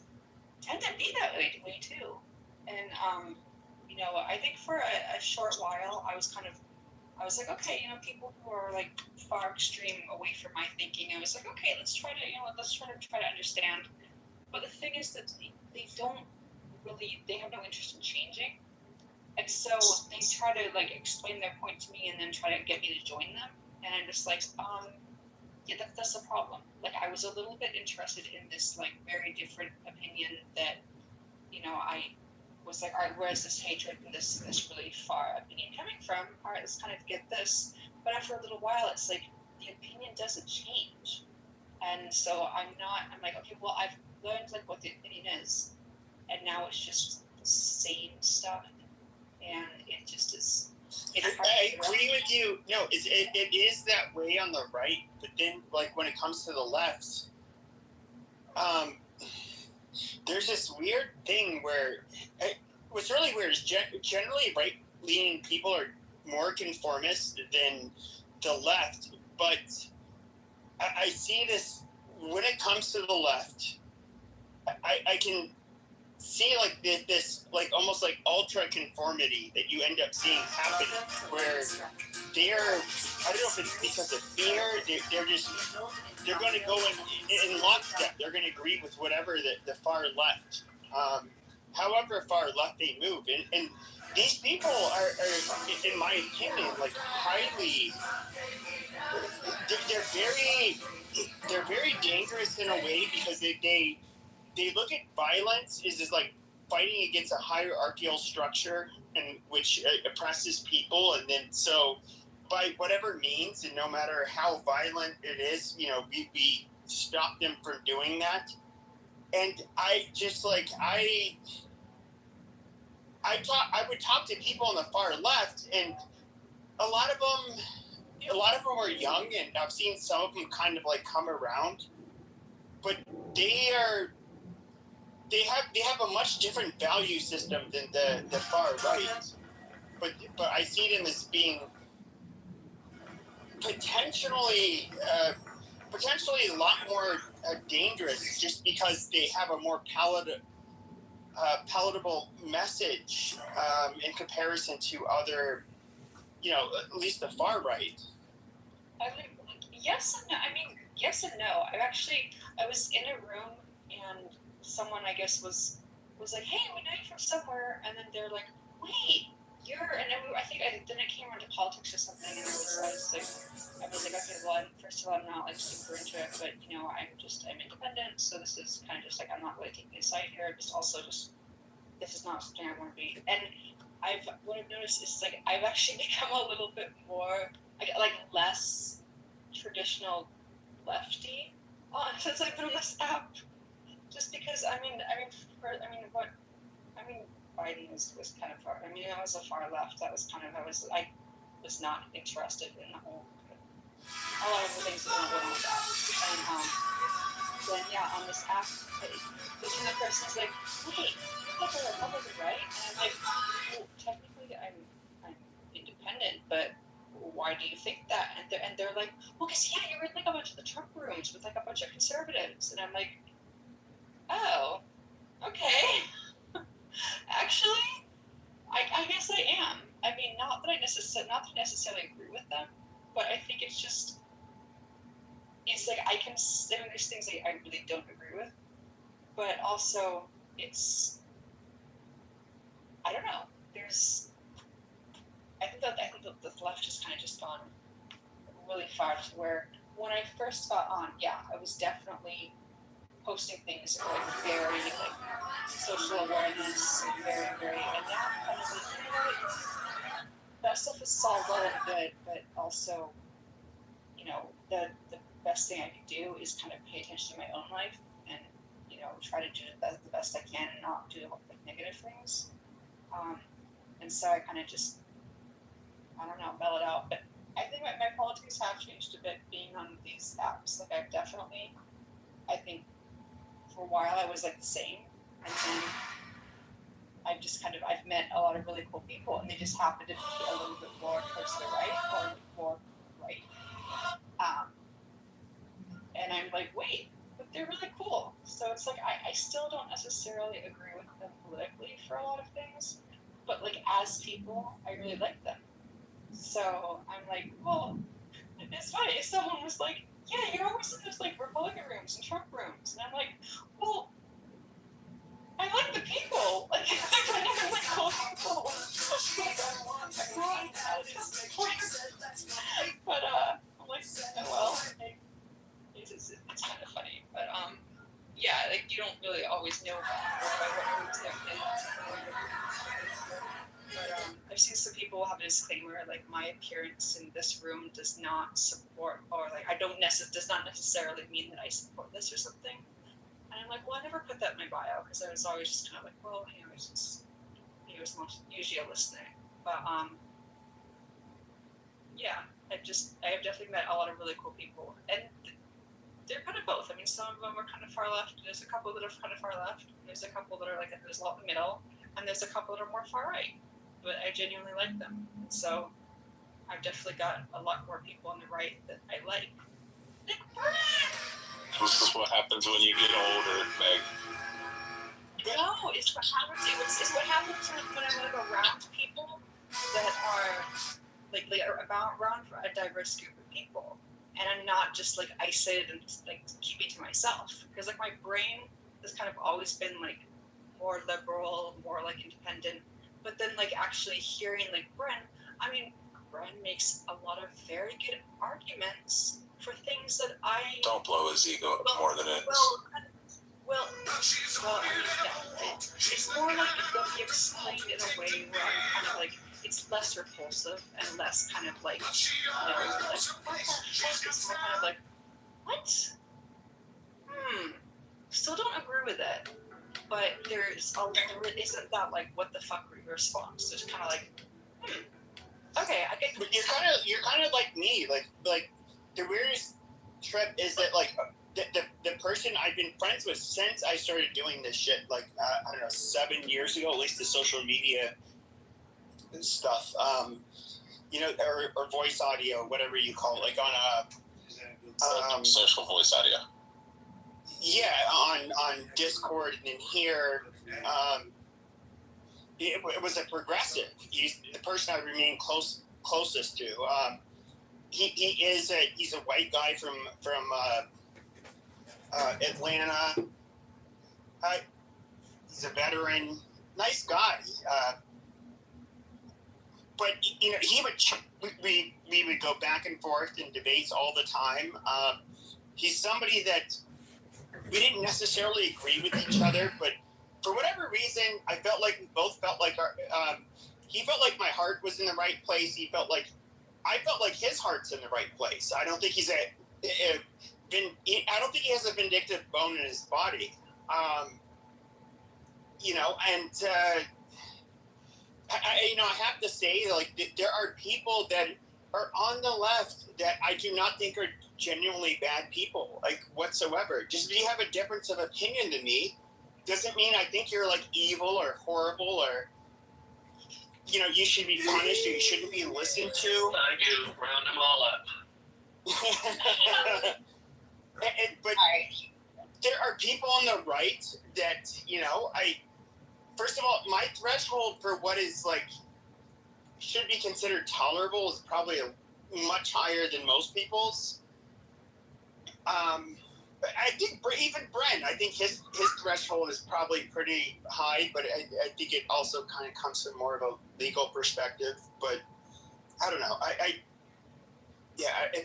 tend to be that way too. And I think for a short while I was like, okay, people who are like far extreme away from my thinking, I was like, okay, let's try to understand. But the thing is that they have no interest in changing. And so they try to like explain their point to me and then try to get me to join them. And I'm just like, yeah, that's the problem. Like I was a little bit interested in this like very different opinion that, I was like, all right, where's this hatred and this really far opinion coming from? All right, let's kind of get this. But after a little while, it's like the opinion doesn't change. And so I'm like, okay, well, I've learned like what the opinion is. And now it's just the same stuff. And it just is. I agree with you. No, it is that way on the right, but then like when it comes to the left, there's this weird thing where what's really weird is generally right-leaning people are more conformist than the left, but I see this when it comes to the left. I can see like this like almost like ultra conformity that you end up seeing happen where they're, I don't know if it's because of fear, they're going to go in lockstep. They're going to agree with whatever the far left, however far left they move. And these people are, in my opinion, like highly, they're very dangerous in a way because they look at violence as just like fighting against a hierarchical structure and which oppresses people, and then so by whatever means and no matter how violent it is, we stop them from doing that. And I just like I would talk to people on the far left, and a lot of them are young, and I've seen some of them kind of like come around, but they have a much different value system than the far right. But I see them as being potentially a lot more dangerous just because they have a more palatable message in comparison to other, at least the far right. Yes and no. I mean, yes and no. I was in a room and someone I guess was like, hey, we know you from somewhere, and then they're like, wait, I think then it came into politics or something, and I was like, okay, well, first of all, I'm not like super into it, but I'm independent, so this is kind of just like I'm not really taking a side here. Just also just this is not something I want to be. And what I've noticed is like I've actually become a little bit more like less traditional lefty since I've been on this app. Just because Biden was kind of far. I was a far left. I was not interested in the whole a lot of the things that went on with that. And then on this app, this one person's like, "Wait, you guys are Republican, right?" And I'm like, "Well, technically, I'm independent, but why do you think that?" And they're like, "Well, because you're in like a bunch of the Trump rooms with like a bunch of conservatives," and I'm like, "Oh, okay." Actually, I guess I am. I mean, not that I necessarily agree with them, but I think it's like I can. There's things I really don't agree with, but also it's. I don't know. I think that the left has kind of just gone really far to where when I first got on, I was definitely posting things that were like very like social awareness and very, very, and now I'm kind of like, that stuff is all well and good, but also, the best thing I can do is kind of pay attention to my own life and, try to do the best I can and not do like negative things. And so I kind of just, I don't know, mellow it out. But I think my politics have changed a bit being on these apps. Like I think for a while I was like the same, and then I've met a lot of really cool people, and they just happen to be a little bit more towards the right or more right. And I'm like, wait, but they're really cool. So it's like I still don't necessarily agree with them politically for a lot of things, but like as people, I really like them. So I'm like, well, it's funny. Someone was like, yeah, you're always in those like Republican rooms and Trump rooms, and I'm like, well, I like the people. Like, I like cool people. But I'm like, well, it's kind of funny. But like you don't really always know what moves they're in. But I've seen some people have a disclaimer like my appearance in this room does not support, or like does not necessarily mean that I support this or something. And I'm like, well, I never put that in my bio because I was always just kind of like, well, he was usually a listener. But I have definitely met a lot of really cool people, and they're kind of both. I mean, some of them are kind of far left. There's a couple that are kind of far left. There's a couple that are like there's a lot in the middle, and there's a couple that are more far right. But I genuinely like them, so I've definitely got a lot more people on the right that I like. This is what happens when you get older, Meg. No, it's what happens. It's what happens when I'm like around people that are like around a diverse group of people, and I'm not just like isolated and just like keeping to myself. Because like my brain has kind of always been like more liberal, more like independent. But then like actually hearing like Bren makes a lot of very good arguments for things that I Don't blow his ego up more than it is. It's more like it will be explained in a way where I'm kind of like it's less repulsive and less kind of like kind of like what? Still don't agree with it, but there isn't that like what the fuck response. There's kind of like okay, I get. But you're kind of like me, like the weirdest trip is that like the person I've been friends with since I started doing this shit, like I don't know, 7 years ago, at least the social media stuff, or voice audio, whatever you call it, like on a social voice audio. Yeah, on Discord and in here, it was a progressive. He's the person I remain closest to. He's a white guy from Atlanta. He's a veteran, nice guy. you know, we would go back and forth in debates all the time. He's somebody that we didn't necessarily agree with each other, but for whatever reason, I felt like we both felt like he felt like my heart was in the right place. I felt like his heart's in the right place. I don't think I don't think he has a vindictive bone in his body. You know, and I have to say, like, there are people that are on the left that I do not think are genuinely bad people, like, whatsoever. Just because you have a difference of opinion than me doesn't mean I think you're, like, evil or horrible or, you know, you should be punished or you shouldn't be listened to. I do. Round them all up. But there are people on the right that, you know, first of all, my threshold for what is, like, should be considered tolerable is probably much higher than most people's. I think even Brent, I think his threshold is probably pretty high, but I think it also kind of comes from more of a legal perspective. But I don't know. At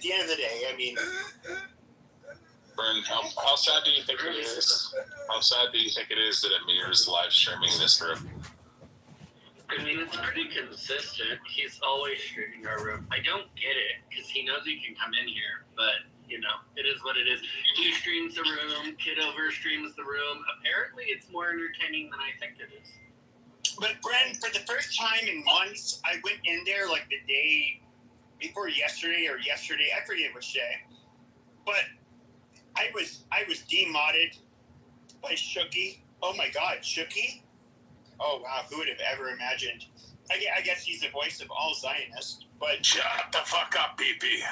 the end of the day, I mean, Brent, how sad do you think it is? How sad do you think it is that Amir is live streaming this room? I mean, it's pretty consistent. He's always streaming our room. I don't get it because he knows he can come in here, but you know, it is what it is. He streams the room. Kitover streams the room. Apparently, it's more entertaining than I think it is. But Brent, for the first time in months, I went in there like the day before yesterday, I forget which day, but I was demodded by Shooky. Oh my God, Shooky! Oh wow, who would have ever imagined? I guess he's the voice of all Zionists, but shut the fuck up, PP.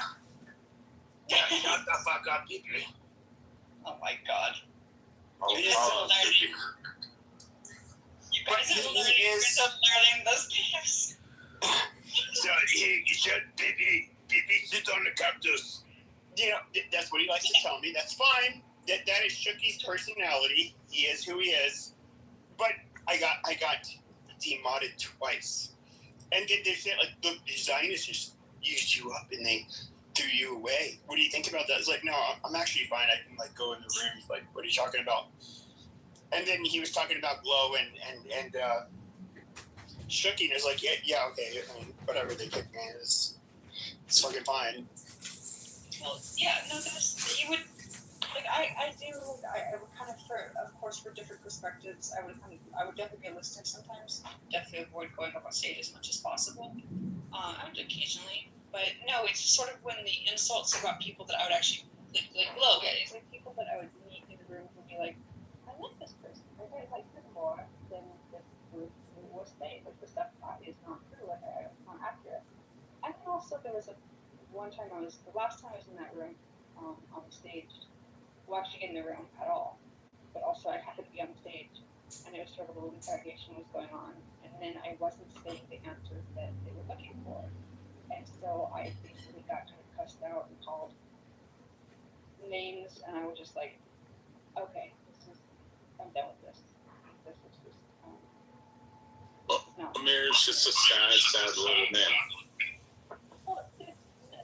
Yeah, shut the fuck up, PP. Oh my God. Oh, You guys are learning those games. So he should PP sit on the cactus. You know, that's what he likes to tell me. That's fine. That is Shooky's personality. He is who he is. But I got demodded twice. And they said, like, look, the Zionists just used you up and they threw you away. What do you think about that? It's like, no, I'm actually fine. I can, like, go in the rooms. Like, what are you talking about? And then he was talking about Glow and Shooky, and it was like, yeah, okay. I mean, whatever, they kicked me. It's fucking fine. Well, yeah, no, you would, like, I would kind of, of course, for different perspectives, I would definitely be a listener sometimes. Definitely avoid going up on stage as much as possible. I would occasionally, but no, it's sort of when the insults about people that I would actually, like Glow, yeah, it's like people that I would meet in the room and be like, I like this person, I really like them more than who was saying, like, the stuff that is not true, like, it's not accurate. And then also there was the last time I was in that room, on the stage, well, actually in the room at all, but also I happened to be on the stage, and it was sort of a little interrogation was going on, and then I wasn't saying the answers that they were looking for, and so I basically got kind of cussed out and called names, and I was just like, okay, I'm done with this. This is just, no. Amir's just a sad little man. Well,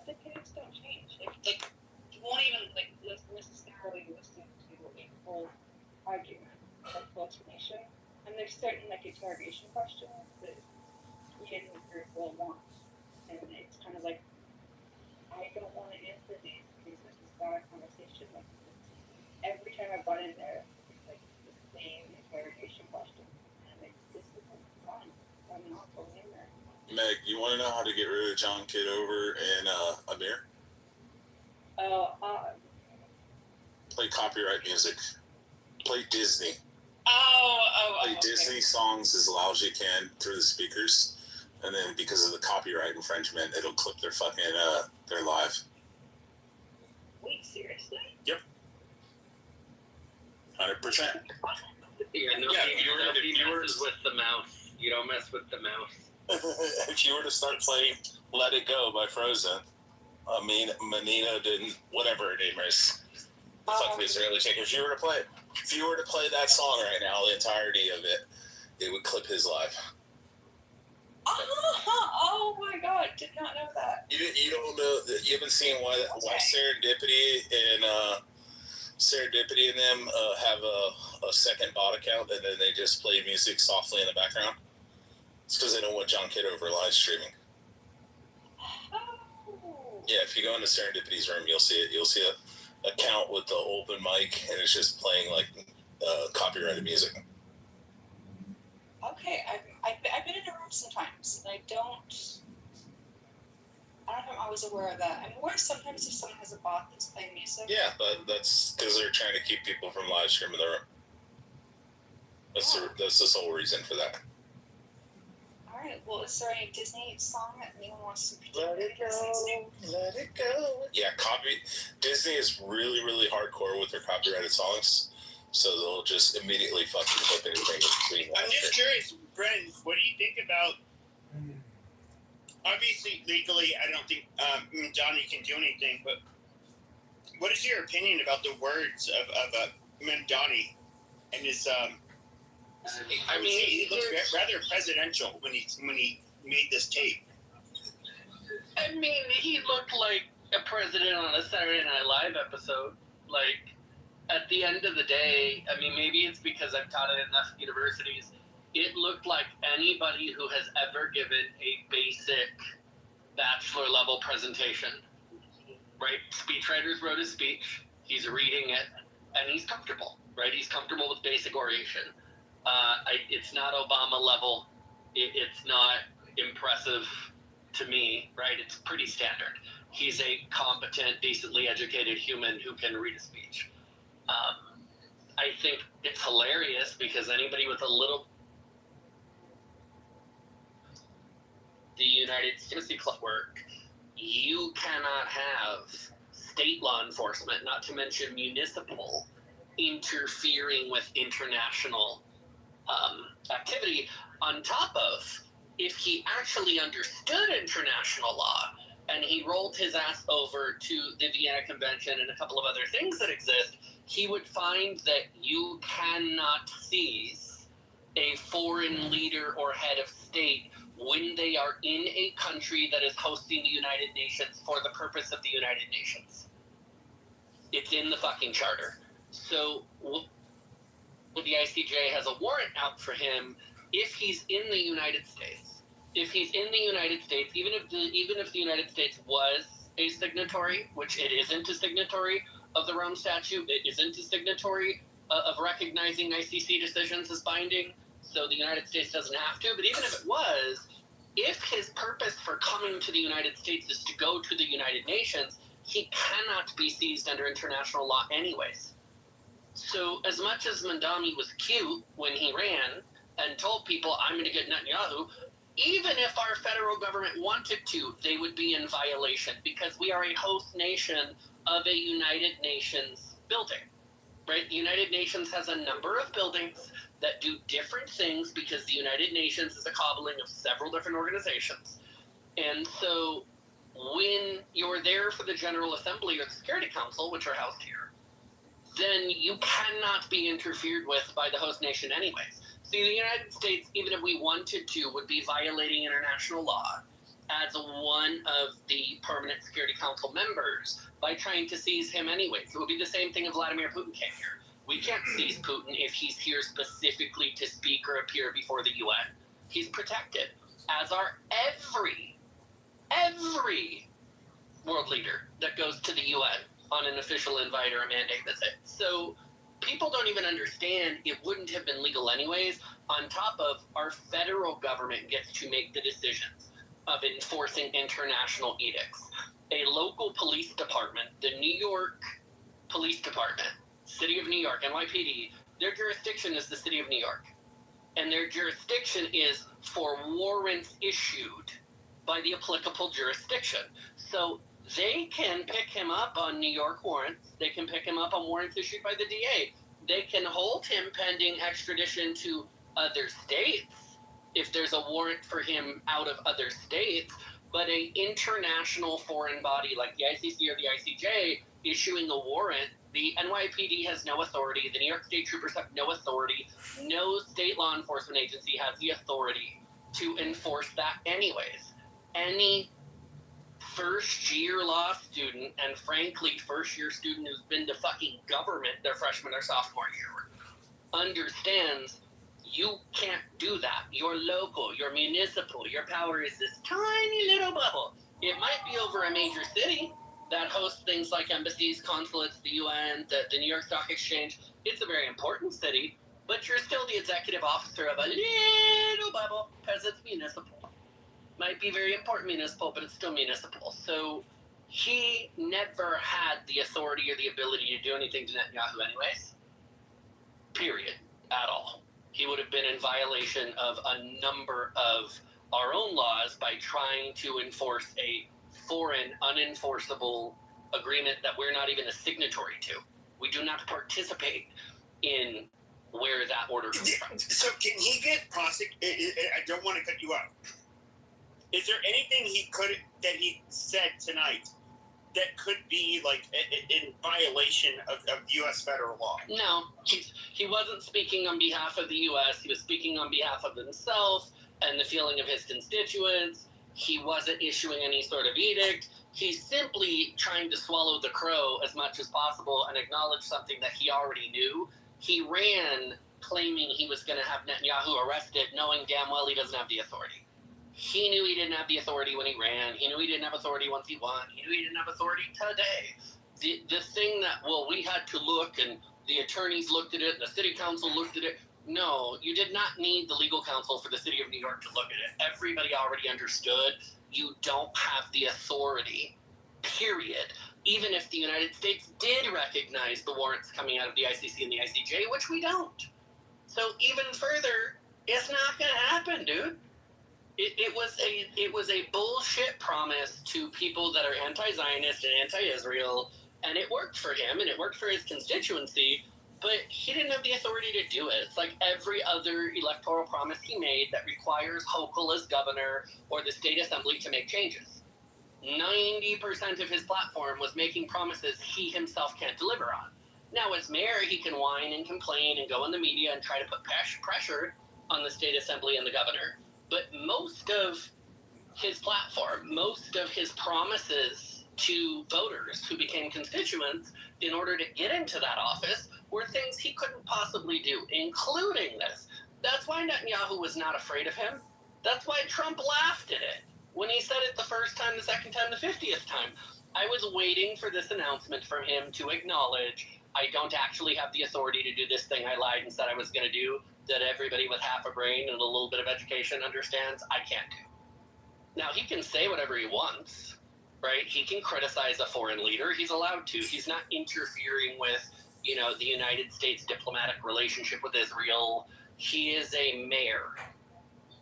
the kids don't change. Like, you won't even, like, necessarily listen to a full argument, like, full explanation. And there's certain, like, interrogation questions that you didn't hear full once. And it's kind of like, I don't want to answer these because this is not a conversation. Like, every time I've gone in there, it's like the same interrogation question. And this isn't fun. I'm not going in there. Meg, you want to know how to get rid of John Kitover and Amir? Play copyright music. Play Disney. Play Disney songs as loud as you can through the speakers, and then because of the copyright infringement, it'll clip their fucking their live. Wait, seriously? Yep. 100%. Yeah, nobody messes with the mouse. You don't mess with the mouse. If you were to start playing "Let It Go" by Frozen, I mean, Manita didn't, whatever her name is, the fuck the Israeli chick. If you were to play that song right now, the entirety of it, it would clip his live. Oh, Oh my god, did not know that. You don't know that you haven't seen why Serendipity and Serendipity and them have a second bot account and then they just play music softly in the background. It's because they don't want John Kitover live streaming. Oh. Yeah, if you go into Serendipity's room, you'll see it. You'll see a account with the open mic, and it's just playing like copyrighted music. Okay, I've been in a room sometimes, and I don't know if I'm always aware of that. I'm aware sometimes if someone has a bot that's playing music. Yeah, but that's because they're trying to keep people from live streaming their room. That's the sole reason for that. Alright, well, is there any Disney song that anyone wants to Let it go. Yeah, Disney is really, really hardcore with their copyrighted songs, so they'll just immediately fucking clip anything in between. I'm just curious, Bren, what do you think about? Obviously, legally, I don't think Johnny can do anything. But what is your opinion about the words of Mamdani and his? I mean, he looked rather presidential when he made this tape. I mean, he looked like a president on a Saturday Night Live episode. Like, at the end of the day, I mean, maybe it's because I've taught at enough universities. It looked like anybody who has ever given a basic bachelor level presentation, right? Speechwriters wrote his speech. He's reading it, and he's comfortable, right? He's comfortable with basic oration. It's not Obama level. It's not impressive to me, right? It's pretty standard. He's a competent, decently educated human who can read a speech. I think it's hilarious because anybody with a little... The United States Club work, you cannot have state law enforcement, not to mention municipal, interfering with international activity, on top of if he actually understood international law and he rolled his ass over to the Vienna Convention and a couple of other things that exist, he would find that you cannot seize a foreign leader or head of state when they are in a country that is hosting the United Nations for the purpose of the United Nations. It's in the fucking charter. So the ICJ has a warrant out for him if he's in the United States. If he's in the United States, even if the United States was a signatory, which it isn't a signatory of the Rome Statute, it isn't a signatory of recognizing ICC decisions as binding, so the United States doesn't have to, but even if it was, if his purpose for coming to the United States is to go to the United Nations, he cannot be seized under international law anyways. So as much as Mamdani was cute when he ran and told people, I'm going to get Netanyahu, even if our federal government wanted to, they would be in violation because we are a host nation of a United Nations building, right? The United Nations has a number of buildings that do different things because the United Nations is a cobbling of several different organizations. And so when you're there for the General Assembly or the Security Council, which are housed here, then you cannot be interfered with by the host nation anyways. See, the United States, even if we wanted to, would be violating international law as one of the permanent Security Council members by trying to seize him anyways. It would be the same thing if Vladimir Putin came here. We can't seize Putin if he's here specifically to speak or appear before the UN. He's protected, as are every world leader that goes to the UN on an official invite or a mandate visit. So people don't even understand it wouldn't have been legal anyways. On top of, our federal government gets to make the decisions of enforcing international edicts. A local police department, the New York Police Department, City of New York, NYPD, their jurisdiction is the City of New York. And their jurisdiction is for warrants issued by the applicable jurisdiction. So they can pick him up on New York warrants. They can pick him up on warrants issued by the DA. They can hold him pending extradition to other states if there's a warrant for him out of other states. But an international foreign body like the ICC or the ICJ issuing a warrant, the NYPD has no authority. The New York State Troopers have no authority. No state law enforcement agency has the authority to enforce that anyways. any first-year law student, and frankly, first-year student who's been to fucking government their freshman or sophomore year, understands you can't do that. You're local, you're municipal, your power is this tiny little bubble. It might be over a major city that hosts things like embassies, consulates, the UN, the New York Stock Exchange. It's a very important city, but you're still the executive officer of a little bubble because it's municipal. Might be very important municipal, but it's still municipal. So he never had the authority or the ability to do anything to Netanyahu anyways. Period. At all. He would have been in violation of a number of our own laws by trying to enforce a foreign, unenforceable agreement that we're not even a signatory to. We do not participate in where that order comes from. So can he get prosecuted? I don't want to cut you off. Is there anything that he said tonight that could be like in violation of U.S. federal law? No, he wasn't speaking on behalf of the U.S. He was speaking on behalf of himself and the feeling of his constituents. He wasn't issuing any sort of edict. He's simply trying to swallow the crow as much as possible and acknowledge something that he already knew. He ran claiming he was going to have Netanyahu arrested, knowing damn well he doesn't have the authority. He knew he didn't have the authority when he ran. He knew he didn't have authority once he won. He knew he didn't have authority today. The thing that, well, we had to look, and the attorneys looked at it, and the city council looked at it. No, you did not need the legal counsel for the city of New York to look at it. Everybody already understood you don't have the authority, period. Even if the United States did recognize the warrants coming out of the ICC and the ICJ, which we don't. So even further, it's not going to happen, dude. It was a bullshit promise to people that are anti-Zionist and anti-Israel, and it worked for him and it worked for his constituency, but he didn't have the authority to do it. It's like every other electoral promise he made that requires Hochul as governor or the state assembly to make changes. 90% of his platform was making promises he himself can't deliver on. Now, as mayor, he can whine and complain and go in the media and try to put pressure on the state assembly and the governor. But most of his platform, most of his promises to voters who became constituents in order to get into that office were things he couldn't possibly do, including this. That's why Netanyahu was not afraid of him. That's why Trump laughed at it. When he said it the first time, the second time, the 50th time, I was waiting for this announcement from him to acknowledge I don't actually have the authority to do this thing I lied and said I was going to do, that everybody with half a brain and a little bit of education understands I can't do. Now, he can say whatever he wants, right? He can criticize a foreign leader. He's allowed to. He's not interfering with, the United States diplomatic relationship with Israel. He is a mayor.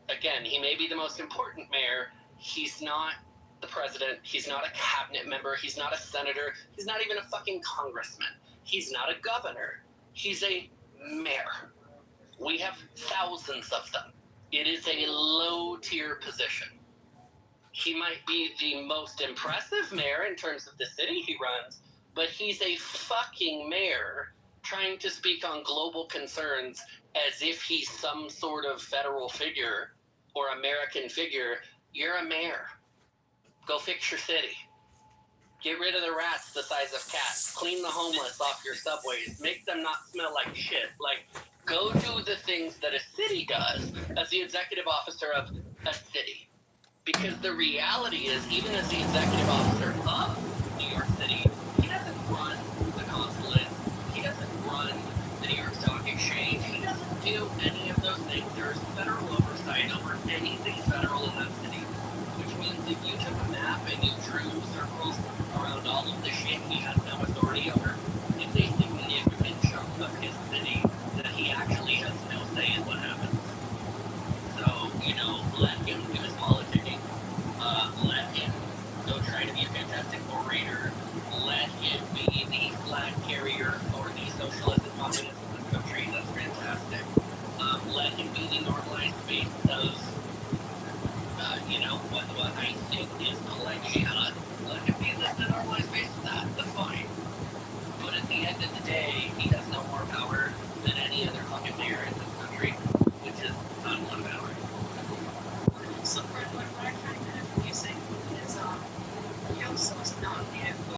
Again, he may be the most important mayor. He's not the president. He's not a cabinet member. He's not a senator. He's not even a fucking congressman. He's not a governor. He's a mayor. We have thousands of them. It is a low-tier position. He might be the most impressive mayor in terms of the city he runs, but he's a fucking mayor trying to speak on global concerns as if he's some sort of federal figure or American figure. You're a mayor. Go fix your city. Get rid of the rats the size of cats. Clean the homeless off your subways. Make them not smell like shit. Go do the things that a city does as the executive officer of a city. Because the reality is, even as the executive officer of New York City, he doesn't run the consulate. He doesn't run the New York Stock Exchange. He doesn't do any of those things. There is federal oversight over anything federal in that city. Which means if you took a map and you drew circles around all of the shit he has no authority over, it's a significant chunk of his city that he actually has no say in what happens. So, let him do his politicking. Let him go try to be a fantastic orator. Let him be the flag carrier for the socialist and communist in this country. That's fantastic. Let him be the normalized base of, what I think is plagiarility.